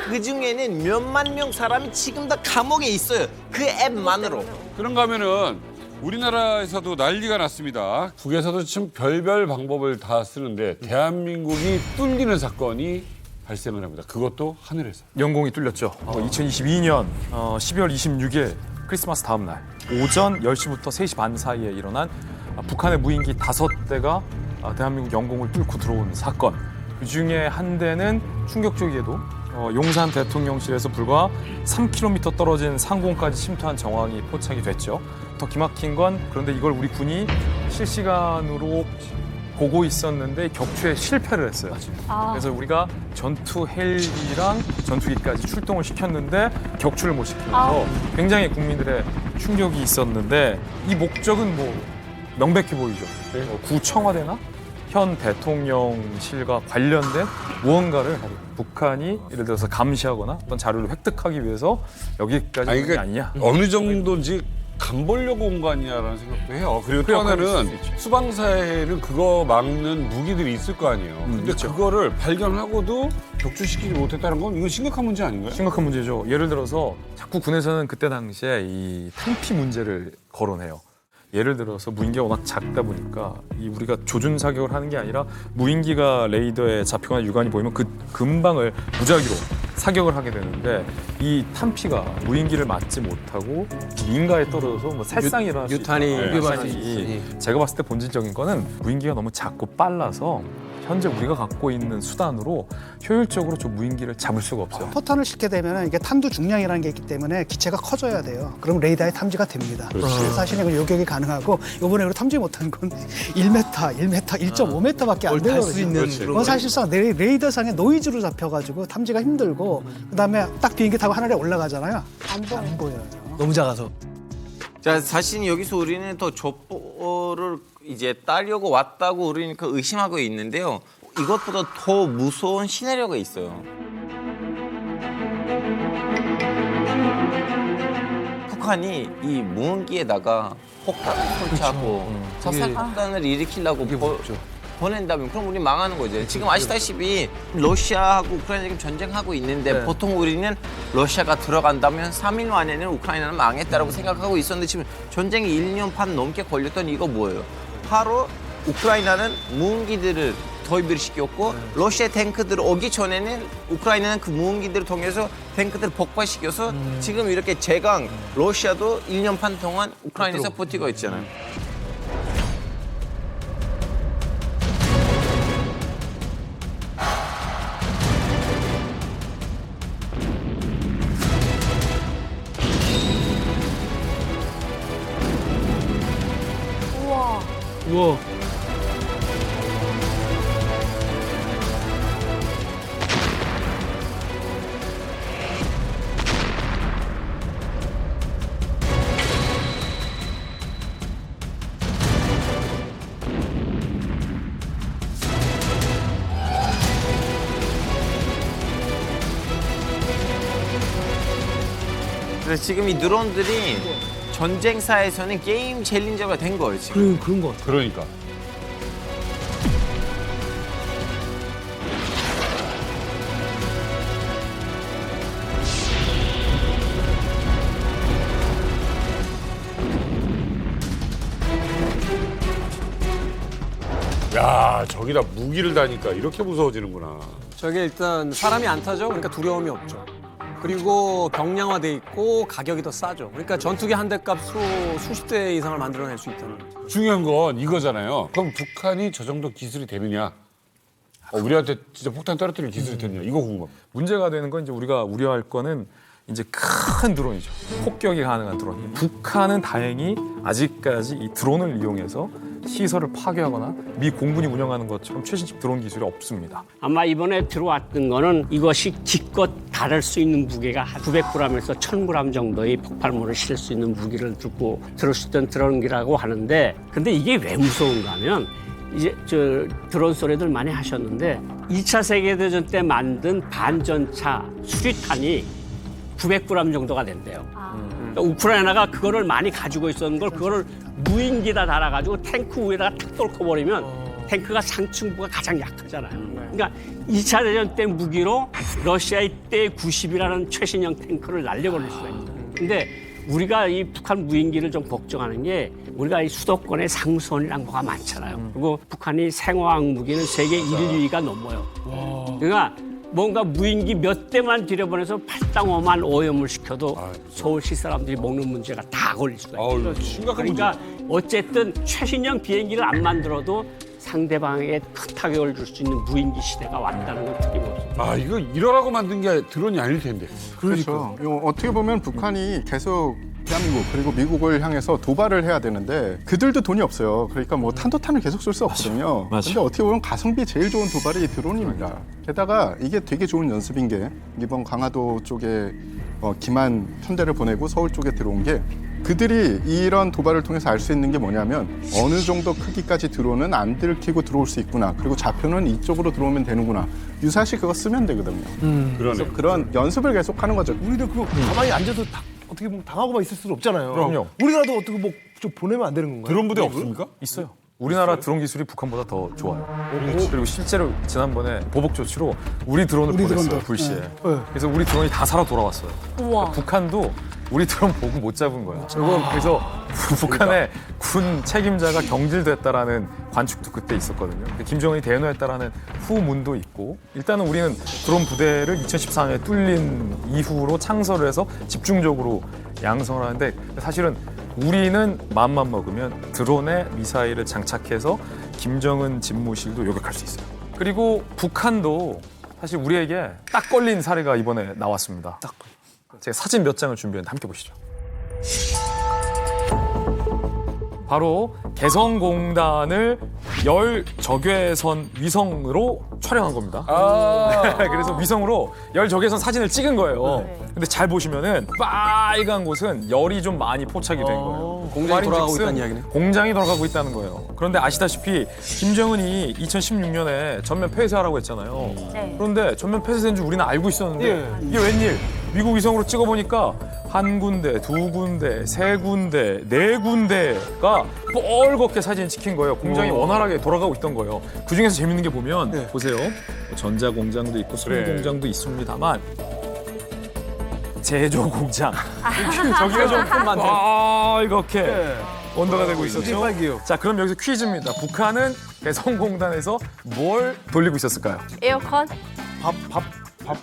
그 중에는 몇만 명 사람이 지금 다 감옥에 있어요. 그 앱만으로. 그런가 하면은 우리나라에서도 난리가 났습니다. 북에서도 지금 별별 방법을 다 쓰는데 대한민국이 뚫리는 사건이 발생을 합니다. 그것도 하늘에서. 영공이 뚫렸죠. 2022년 12월 26일 크리스마스 다음 날 오전 10시부터 3시 반 사이에 일어난 북한의 무인기 5대가 대한민국 영공을 뚫고 들어온 사건. 그중에 한 대는 충격적이게도 용산 대통령실에서 불과 3km 떨어진 상공까지 침투한 정황이 포착이 됐죠. 더 기막힌 건 그런데 이걸 우리 군이 실시간으로 보고 있었는데 격추에 실패를 했어요. 그래서 우리가 전투 헬기랑 전투기까지 출동을 시켰는데 격추를 못 시키면서 굉장히 국민들의 충격이 있었는데 이 목적은 뭐 명백해 보이죠. 구 청와대나 현 대통령실과 관련된 무언가를 북한이 예를 들어서 감시하거나 어떤 자료를 획득하기 위해서 여기까지 온 게 아니냐. 어느 정도인지 간 보려고 온 거 아니냐라는 생각도 해요. 그리고 또 하나는 수방사에는 그거 막는 무기들이 있을 거 아니에요. 근데 그렇죠. 그거를 발견하고도 격추시키지 못했다는 건 이건 심각한 문제 아닌가요? 심각한 문제죠. 예를 들어서 자꾸 군에서는 그때 당시에 이 탄피 문제를 거론해요. 예를 들어서 무인기가 워낙 작다 보니까 이 우리가 조준 사격을 하는 게 아니라 무인기가 레이더에 잡히거나 유관이 보이면 그 근방을 무작위로 사격을 하게 되는데 이 탄피가 무인기를 맞지 못하고 민가에 떨어져서 뭐 살상이 일어날 수 유탄이 사실이 제가 봤을 때 본질적인 거는 무인기가 너무 작고 빨라서 현재 우리가 갖고 있는 수단으로 효율적으로 저 무인기를 잡을 수가 없어요. 포탄을 싣게 되면 이게 탄두 중량이라는 게 있기 때문에 기체가 커져야 돼요. 그럼 레이더에 탐지가 됩니다. 사실은 요격이 가능하고 이번에 우리 탐지 못한 건 1m, 1.5m밖에 안 되거든요. 그건 사실상 레이더상의 노이즈로 잡혀가지고 탐지가 힘들고 그다음에 딱 비행기 타고 하늘에 올라가잖아요. 안 보여요. 너무 작아서. 자, 사실 여기서 우리는 더 족보를 이제 따려고 왔다고 우리는 그 의심하고 있는데요. 이것보다 더 무서운 시나리오가 있어요. 북한이 이 무인기에다가 폭탄을 설치하고 자살폭탄을 일으키려고 보낸다면 그럼 우리 망하는 거죠. 지금 아시다시피 러시아하고 우크라이나 지금 전쟁하고 있는데 보통 우리는 러시아가 들어간다면 3일 만에는 우크라이나는 망했다라고 생각하고 있었는데 지금 전쟁이 1년 반 넘게 걸렸던 이거 뭐예요? 바로 우크라이나는 무인기들을 도입을 시켰고 러시아 탱크들 오기 전에는 우크라이나는 그 무인기들을 통해서 탱크들을 폭발시켜서 지금 이렇게 제강 러시아도 1년 반 동안 우크라이나에서 버티고 있잖아요. 우와. 그래서 지금 이 드론들이 전쟁사에서는 게임 챌린저가 된 거예요, 지금. 그런 거 같아요. 그러니까. 야, 저기다 무기를 다니까 이렇게 무서워지는구나. 저게 일단 사람이 안 타죠. 그러니까 두려움이 없죠. 그리고 경량화돼 있고 가격이 더 싸죠. 그러니까 전투기 한 대 값 수십 대 이상을 만들어낼 수 있다는 거죠. 중요한 건 이거잖아요. 그럼 북한이 저 정도 기술이 되느냐? 우리한테 진짜 폭탄 떨어뜨릴 기술이 되느냐? 이거 궁금합니다. 문제가 되는 건 이제 우리가 우려할 거는 이제 큰 드론이죠. 폭격이 가능한 드론. 북한은 다행히 아직까지 이 드론을 이용해서 시설을 파괴하거나 미 공군이 운영하는 것처럼 최신식 드론 기술이 없습니다. 아마 이번에 들어왔던 거는 이것이 기껏 다룰 수 있는 무게가 900g에서 1000g 정도의 폭발물을 실을 수 있는 무기를 들고 들을 수 있던 드론기라고 하는데 근데 이게 왜 무서운가 하면 이제 저 드론 소리들 많이 하셨는데 2차 세계대전 때 만든 반전차 수리탄이 900g 정도가 된대요. 그러니까 우크라이나가 그거를 많이 가지고 있었는 걸 그거를 무인기에다 달아가지고 탱크 위에다가 탁 뚫고 버리면 탱크가 상층부가 가장 약하잖아요. 그러니까 2차 대전 때 무기로 러시아의 때 90이라는 최신형 탱크를 날려버릴 수가 있어요. 근데 우리가 이 북한 무인기를 좀 걱정하는 게 우리가 이 수도권에 상수원이랑 뭐가 많잖아요. 그리고 북한이 생화학 무기는 세계 1위가 넘어요. 그러니까 뭔가 무인기 몇 대만 들여보내서 팔당어만 오염을 시켜도 서울시 사람들이 먹는 문제가 다 걸릴 수가 있어요. 심각한 그러니까 어쨌든 최신형 비행기를 안 만들어도 상대방에게 큰 타격을 줄 수 있는 무인기 시대가 왔다는 건 틀림없습니다. 아, 이거 이러라고 만든 게 드론이 아닐 텐데. 그렇죠. 어떻게 보면 북한이 계속 대한민국 그리고 미국을 향해서 도발을 해야 되는데 그들도 돈이 없어요. 그러니까 뭐 탄도탄을 계속 쏠 수 없거든요. 근데 어떻게 보면 가성비 제일 좋은 도발이 드론입니다. 게다가 이게 되게 좋은 연습인 게 이번 강화도 쪽에 기만 편대를 보내고 서울 쪽에 들어온 게 그들이 이런 도발을 통해서 알 수 있는 게 뭐냐면 어느 정도 크기까지 드론은 안 들키고 들어올 수 있구나. 그리고 좌표는 이쪽으로 들어오면 되는구나. 유사시 그거 쓰면 되거든요. 그래서 그런 연습을 계속하는 거죠. 우리도 그거 가만히 앉아서 어떻게 보면 당하고만 있을 수는 없잖아요. 그럼요. 우리나라도 어떻게 뭐 좀 보내면 안 되는 건가요? 드론 부대 없습니까? 있어요. 우리나라 드론 기술이 북한보다 더 좋아요. 그리고 실제로 지난번에 보복 조치로 우리 드론을 보냈어요, 불시에. 그래서 우리 드론이 다 살아 돌아왔어요. 우와. 북한도 우리 드론 보고 못 잡은 거예요. 그래서 북한의 군 책임자가 경질됐다라는 관측도 그때 있었거든요. 김정은이 대연호했다라는 후문도 있고 일단은 우리는 드론 부대를 2014년에 뚫린 이후로 창설을 해서 집중적으로 양성을 하는데 사실은 우리는 마음만 먹으면 드론에 미사일을 장착해서 김정은 집무실도 요격할 수 있어요. 그리고 북한도 사실 우리에게 딱 걸린 사례가 이번에 나왔습니다. 제가 사진 몇 장을 준비했는데 함께 보시죠. 바로 개성공단을 열 적외선 위성으로 촬영한 겁니다. 그래서 위성으로 열 적외선 사진을 찍은 거예요. 근데 잘 보시면은 빨간 곳은 열이 좀 많이 포착이 된 거예요. 공장이 돌아가고 있다는 이야기네. 공장이 돌아가고 있다는 거예요. 그런데 아시다시피 김정은이 2016년에 전면 폐쇄하라고 했잖아요. 그런데 전면 폐쇄된 줄 우리는 알고 있었는데 이게 웬일? 미국 위성으로 찍어보니까 한 군데, 두 군데, 세 군데, 네 군데가 뻘겋게 사진이 찍힌 거예요. 공장이 원활하게 돌아가고 있던 거예요. 그중에서 재밌는 게 보면 보세요. 전자 공장도 있고 손 공장도 있습니다만 제조 공장. 저기가 좀 이렇게 온도가 되고 있었죠. 자, 그럼 여기서 퀴즈입니다. 북한은 개성공단에서 뭘 돌리고 있었을까요? 에어컨? 밥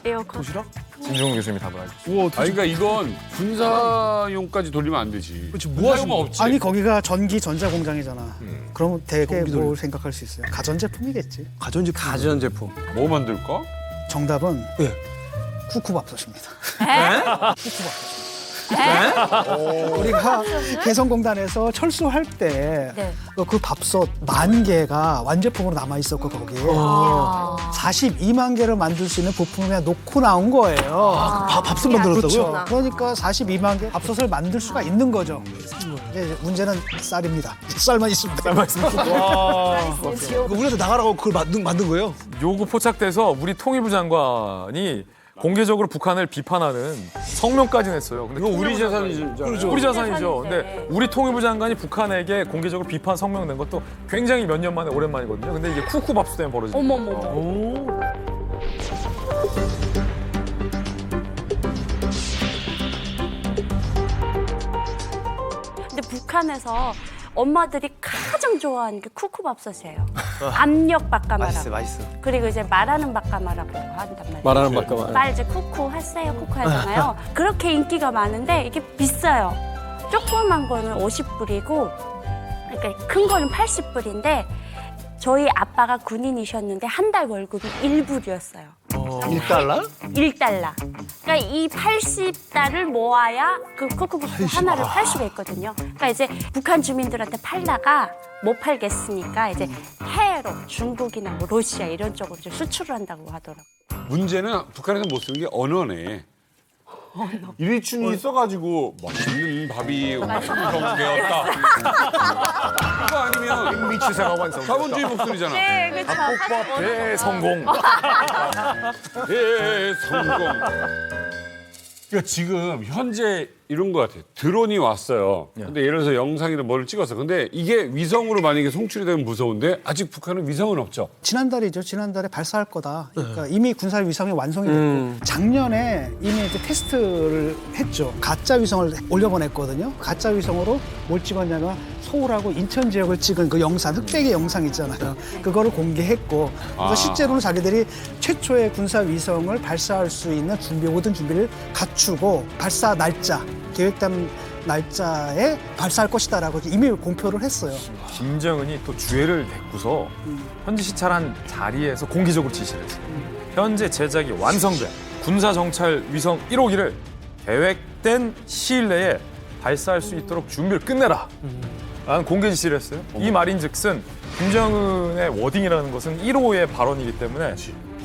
에어컨. 도시락? 진종 교수님이 답을 알려주세요. 우와, 그러니까 이건 군사용까지 돌리면 안 되지. 그렇지, 뭐 하시면 없지. 아니 거기가 전기 전자 공장이잖아. 그러면 되게 뭘 생각할 수 있어요. 가전제품이겠지. 가전제품. 뭐 만들까? 정답은 쿠쿠밥솥입니다. 쿠쿠밥솥. 우리가 개성공단에서 철수할 때 그 밥솥 10,000개가 완제품으로 남아 있었고 거기에 42만 개를 만들 수 있는 부품을 그냥 놓고 나온 거예요. 밥솥 만들었다고요? 그렇죠. 그러니까 42만 개 밥솥을 만들 수가 있는 거죠. 이제 문제는 쌀입니다. 쌀만 있습니다. 우리한테 나가라고 그걸 만든 거예요? 요거 포착돼서 우리 통일부 장관이 공개적으로 북한을 비판하는 성명까지 냈어요. 근데 이거 우리 재산이죠. 그렇죠. 우리 재산이죠. 근데 우리 통일부 장관이 북한에게 공개적으로 비판 성명 낸 것도 굉장히 몇 년 만에 오랜만이거든요. 근데 이게 쿠쿠밥솥 때문에 벌어진 거예요. 어머머. 근데 북한에서 엄마들이 가장 좋아하는 게 쿠쿠밥솥이에요. 압력 밥가마라고. 맛있어. 그리고 이제 말하는 밥가마라고 한단 말이에요. 말하는 밥가마. 말 이제 쿠쿠 하세요, 쿠쿠 하잖아요. 그렇게 인기가 많은데 이게 비싸요. 조그만 거는 50불이고, 그러니까 큰 거는 80불인데 저희 아빠가 군인이셨는데 한 달 월급이 1불이었어요. 1달러? 1달러. 그러니까 이 80달을 모아야 그 쿠쿠밥솥 하나를 팔 수가 있거든요. 그러니까 이제 북한 주민들한테 팔다가 못 팔겠으니까 이제 해외로 중국이나 뭐 러시아 이런 쪽으로 이제 수출을 한다고 하더라고요. 문제는 북한에서 못 쓰는 게 언어네. 일일춘이 있어가지고 맛있는 밥이 완성되었다. 그거 아니면 미추새가 완성. 자본주의 목소리잖아. 네, 그렇죠. 밥 대성공. 대성공. 그러니까 지금 현재 이런 것 같아요. 드론이 왔어요. 근데 예를 들어서 영상이나 뭐를 찍었어. 근데 이게 위성으로 만약에 송출이 되면 무서운데 아직 북한은 위성은 없죠. 지난달이죠. 지난달에 발사할 거다. 그러니까 이미 군사 위성이 완성이 됐고 작년에 이미 이제 테스트를 했죠. 가짜 위성을 올려보냈거든요. 가짜 위성으로 뭘 찍었냐면 서울하고 인천 지역을 찍은 그 영상, 흑백의 영상 있잖아요. 그거를 공개했고 그래서 실제로는 자기들이 최초의 군사 위성을 발사할 수 있는 모든 준비를 갖추고 발사 날짜, 계획된 날짜에 발사할 것이다라고 이미 공표를 했어요. 김정은이 또 주애를 뱉고서 현지 시찰한 자리에서 공개적으로 지시를 했어요. 현재 제작이 완성된 군사 정찰 위성 1호기를 계획된 시일 내에 발사할 수 있도록 준비를 끝내라. 라는 공개 지시를 했어요. 이 말인즉슨 김정은의 워딩이라는 것은 1호의 발언이기 때문에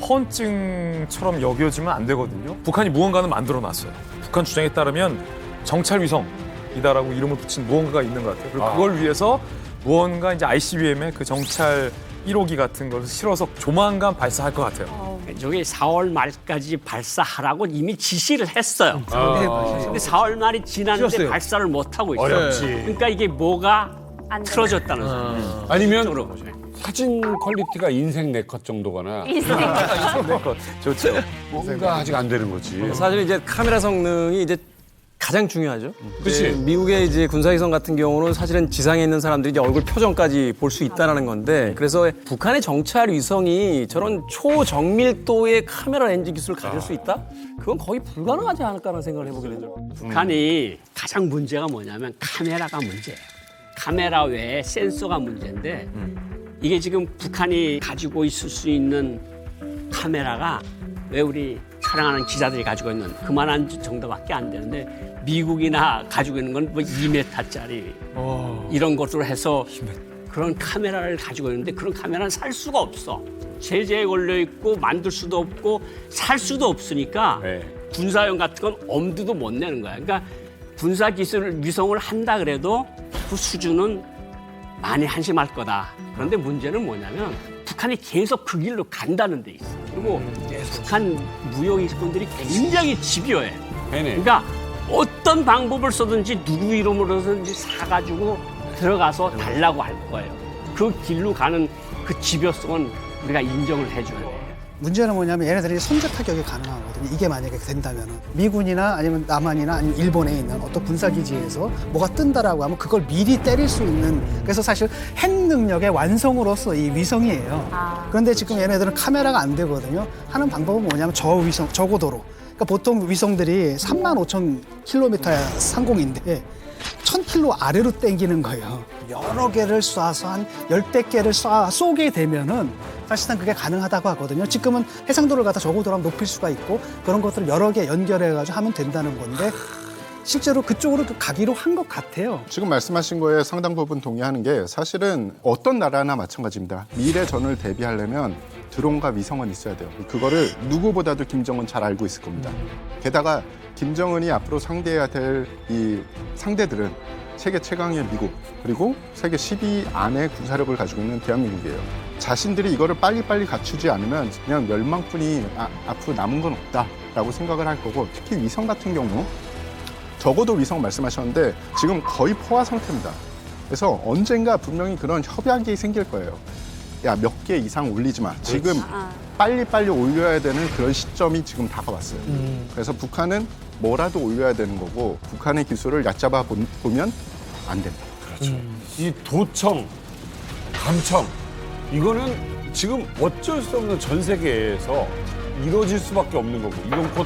허언증처럼 여겨지면 안 되거든요. 북한이 무언가는 만들어놨어요. 북한 주장에 따르면 정찰 위성이다라고 이름을 붙인 무언가가 있는 것 같아요. 그리고 그걸 위해서 무언가 이제 ICBM의 그 정찰 1호기 같은 걸 실어서 조만간 발사할 것 같아요. 저기 4월 말까지 발사하라고 이미 지시를 했어요. 근데 4월 말이 지났는데 쉬었어요. 발사를 못 하고 있어요. 어렵지. 그러니까 이게 뭐가 틀어졌다는 소리예요. 아니면 사진 퀄리티가 인생 네컷 정도거나 인생 네컷 좋죠. 뭔가 아직 안 되는 거지. 사실 이제 카메라 성능이 이제 가장 중요하죠. 그치. 이제 미국의 이제 군사위성 같은 경우는 사실은 지상에 있는 사람들이 이제 얼굴 표정까지 볼 수 있다는 건데 그래서 북한의 정찰 위성이 저런 초정밀도의 카메라 렌즈 기술을 가질 수 있다? 그건 거의 불가능하지 않을까라는 생각을 해보게 되죠. 북한이 가장 문제가 뭐냐면 카메라가 문제예요. 카메라 외에 센서가 문제인데 이게 지금 북한이 가지고 있을 수 있는 카메라가 왜 우리 촬영하는 기자들이 가지고 있는 그만한 정도밖에 안 되는데 미국이나 가지고 있는 건 뭐 2m짜리 이런 것으로 해서 그런 카메라를 가지고 있는데 그런 카메라는 살 수가 없어. 제재에 걸려 있고 만들 수도 없고 살 수도 없으니까 군사용 같은 건 엄두도 못 내는 거야. 그러니까 군사 기술 위성을 한다 그래도 그 수준은 많이 한심할 거다. 그런데 문제는 뭐냐면 북한이 계속 그 길로 간다는 데 있어. 그리고 북한 무역 일꾼들이 굉장히 집요해. 그러니까 어떤 방법을 써든지 누구 이름으로든지 사가지고 들어가서 달라고 할 거예요. 그 길로 가는 그 집요성은 우리가 인정을 해줘야 돼요. 문제는 뭐냐면 얘네들이 선제 타격이 가능하거든요. 이게 만약에 된다면 미군이나 아니면 남한이나 아니면 일본에 있는 어떤 군사기지에서 뭐가 뜬다라고 하면 그걸 미리 때릴 수 있는 그래서 사실 핵 능력의 완성으로서 이 위성이에요. 그런데 지금 얘네들은 카메라가 안 되거든요. 하는 방법은 뭐냐면 저위성, 저고도로. 그러니까 보통 위성들이 35,000km의 상공인데 1,000km 아래로 땡기는 거예요. 여러 개를 쏴서 한 10대 개를 쏘게 되면은 사실상 그게 가능하다고 하거든요. 지금은 해상도를 갖다 저고도로 높일 수가 있고 그런 것들을 여러 개 연결해가지고 하면 된다는 건데 실제로 그쪽으로 가기로 한 것 같아요. 지금 말씀하신 거에 상당 부분 동의하는 게 사실은 어떤 나라나 마찬가지입니다. 미래 전을 대비하려면 드론과 위성은 있어야 돼요. 그거를 누구보다도 김정은 잘 알고 있을 겁니다. 게다가 김정은이 앞으로 상대해야 될 이 상대들은 세계 최강의 미국 그리고 세계 10위 안에 군사력을 가지고 있는 대한민국이에요. 자신들이 이거를 빨리빨리 갖추지 않으면 그냥 멸망뿐이 앞으로 남은 건 없다라고 생각을 할 거고 특히 위성 같은 경우 적어도 위성 말씀하셨는데 지금 거의 포화 상태입니다. 그래서 언젠가 분명히 그런 협약이 생길 거예요. 야, 몇 개 이상 올리지 마. 지금 빨리빨리 올려야 되는 그런 시점이 지금 다가왔어요. 그래서 북한은 뭐라도 올려야 되는 거고 북한의 기술을 얕잡아 보면 안 됩니다. 그렇죠. 이 도청, 감청 이거는 지금 어쩔 수 없는 전 세계에서 이루어질 수밖에 없는 거고 이건 곧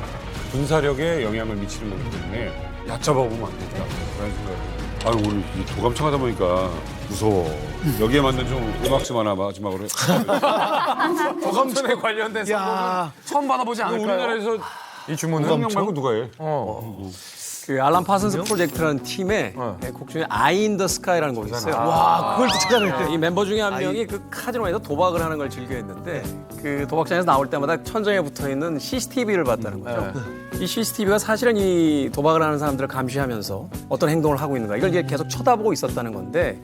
군사력에 영향을 미치는 거기 때문에 얕잡아 보면 안 된다. 그런 생각이. 아유 오늘 이 도감청하다 보니까 무서워. 여기에 맞는 좀 음악 좀 하나 마지막으로. 도감청에 관련된 선곡은 처음 받아보지 않을까요? 우리나라에서 이 주문은 도감청 말고 누가 해? 그 알람 파슨스 프로젝트라는 팀의 곡 중에 Eye in the Sky라는 곡이 있어요. 와, 그걸 또 찾아냈대. 이 멤버 중에 한 명이 그 카지노에서 도박을 하는 걸 즐겨했는데 그 도박장에서 나올 때마다 천장에 붙어 있는 CCTV를 봤다는 거죠. 이 CCTV가 사실은 이 도박을 하는 사람들을 감시하면서 어떤 행동을 하고 있는가 이걸 계속 쳐다보고 있었다는 건데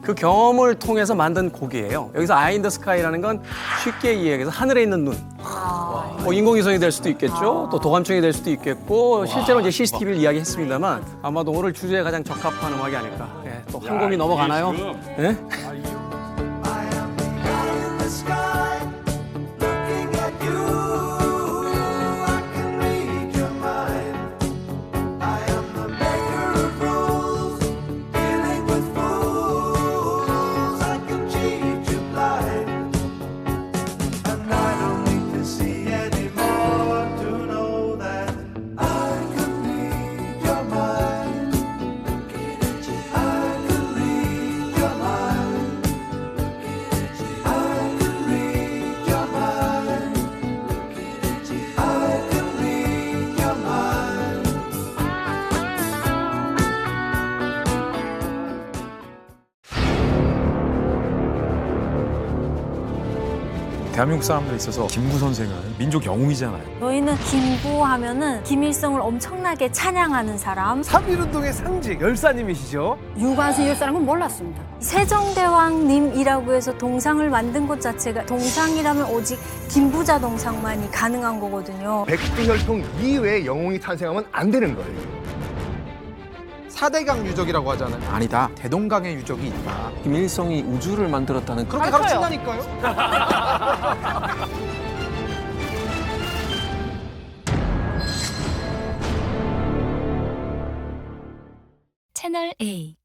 그 경험을 통해서 만든 곡이에요. 여기서 Eye in the Sky라는 건 쉽게 이해해서 하늘에 있는 눈. 뭐 인공위성이 될 수도 있겠죠. 또 도감청이 될 수도 있겠고 실제로 이제 CCTV를 이야기했습니다만 아마도 오늘 주제에 가장 적합한 음악이 아닐까. 예, 또 한 곡이 넘어가나요? 예? 대한민국 사람들에 있어서 김구 선생은 민족 영웅이잖아요. 너희는 김구 하면은 김일성을 엄청나게 찬양하는 사람. 3.1운동의 상징 열사님이시죠. 유관순 열사랑은 몰랐습니다. 세종대왕님이라고 해서 동상을 만든 것 자체가 동상이라면 오직 김부자 동상만이 가능한 거거든요. 백두혈통 이외의 영웅이 탄생하면 안 되는 거예요. 4대강 유적이라고 하잖아요. 아니다. 대동강의 유적이 있다. 김일성이 우주를 만들었다는 그렇게 가르친다니까요. 채널 A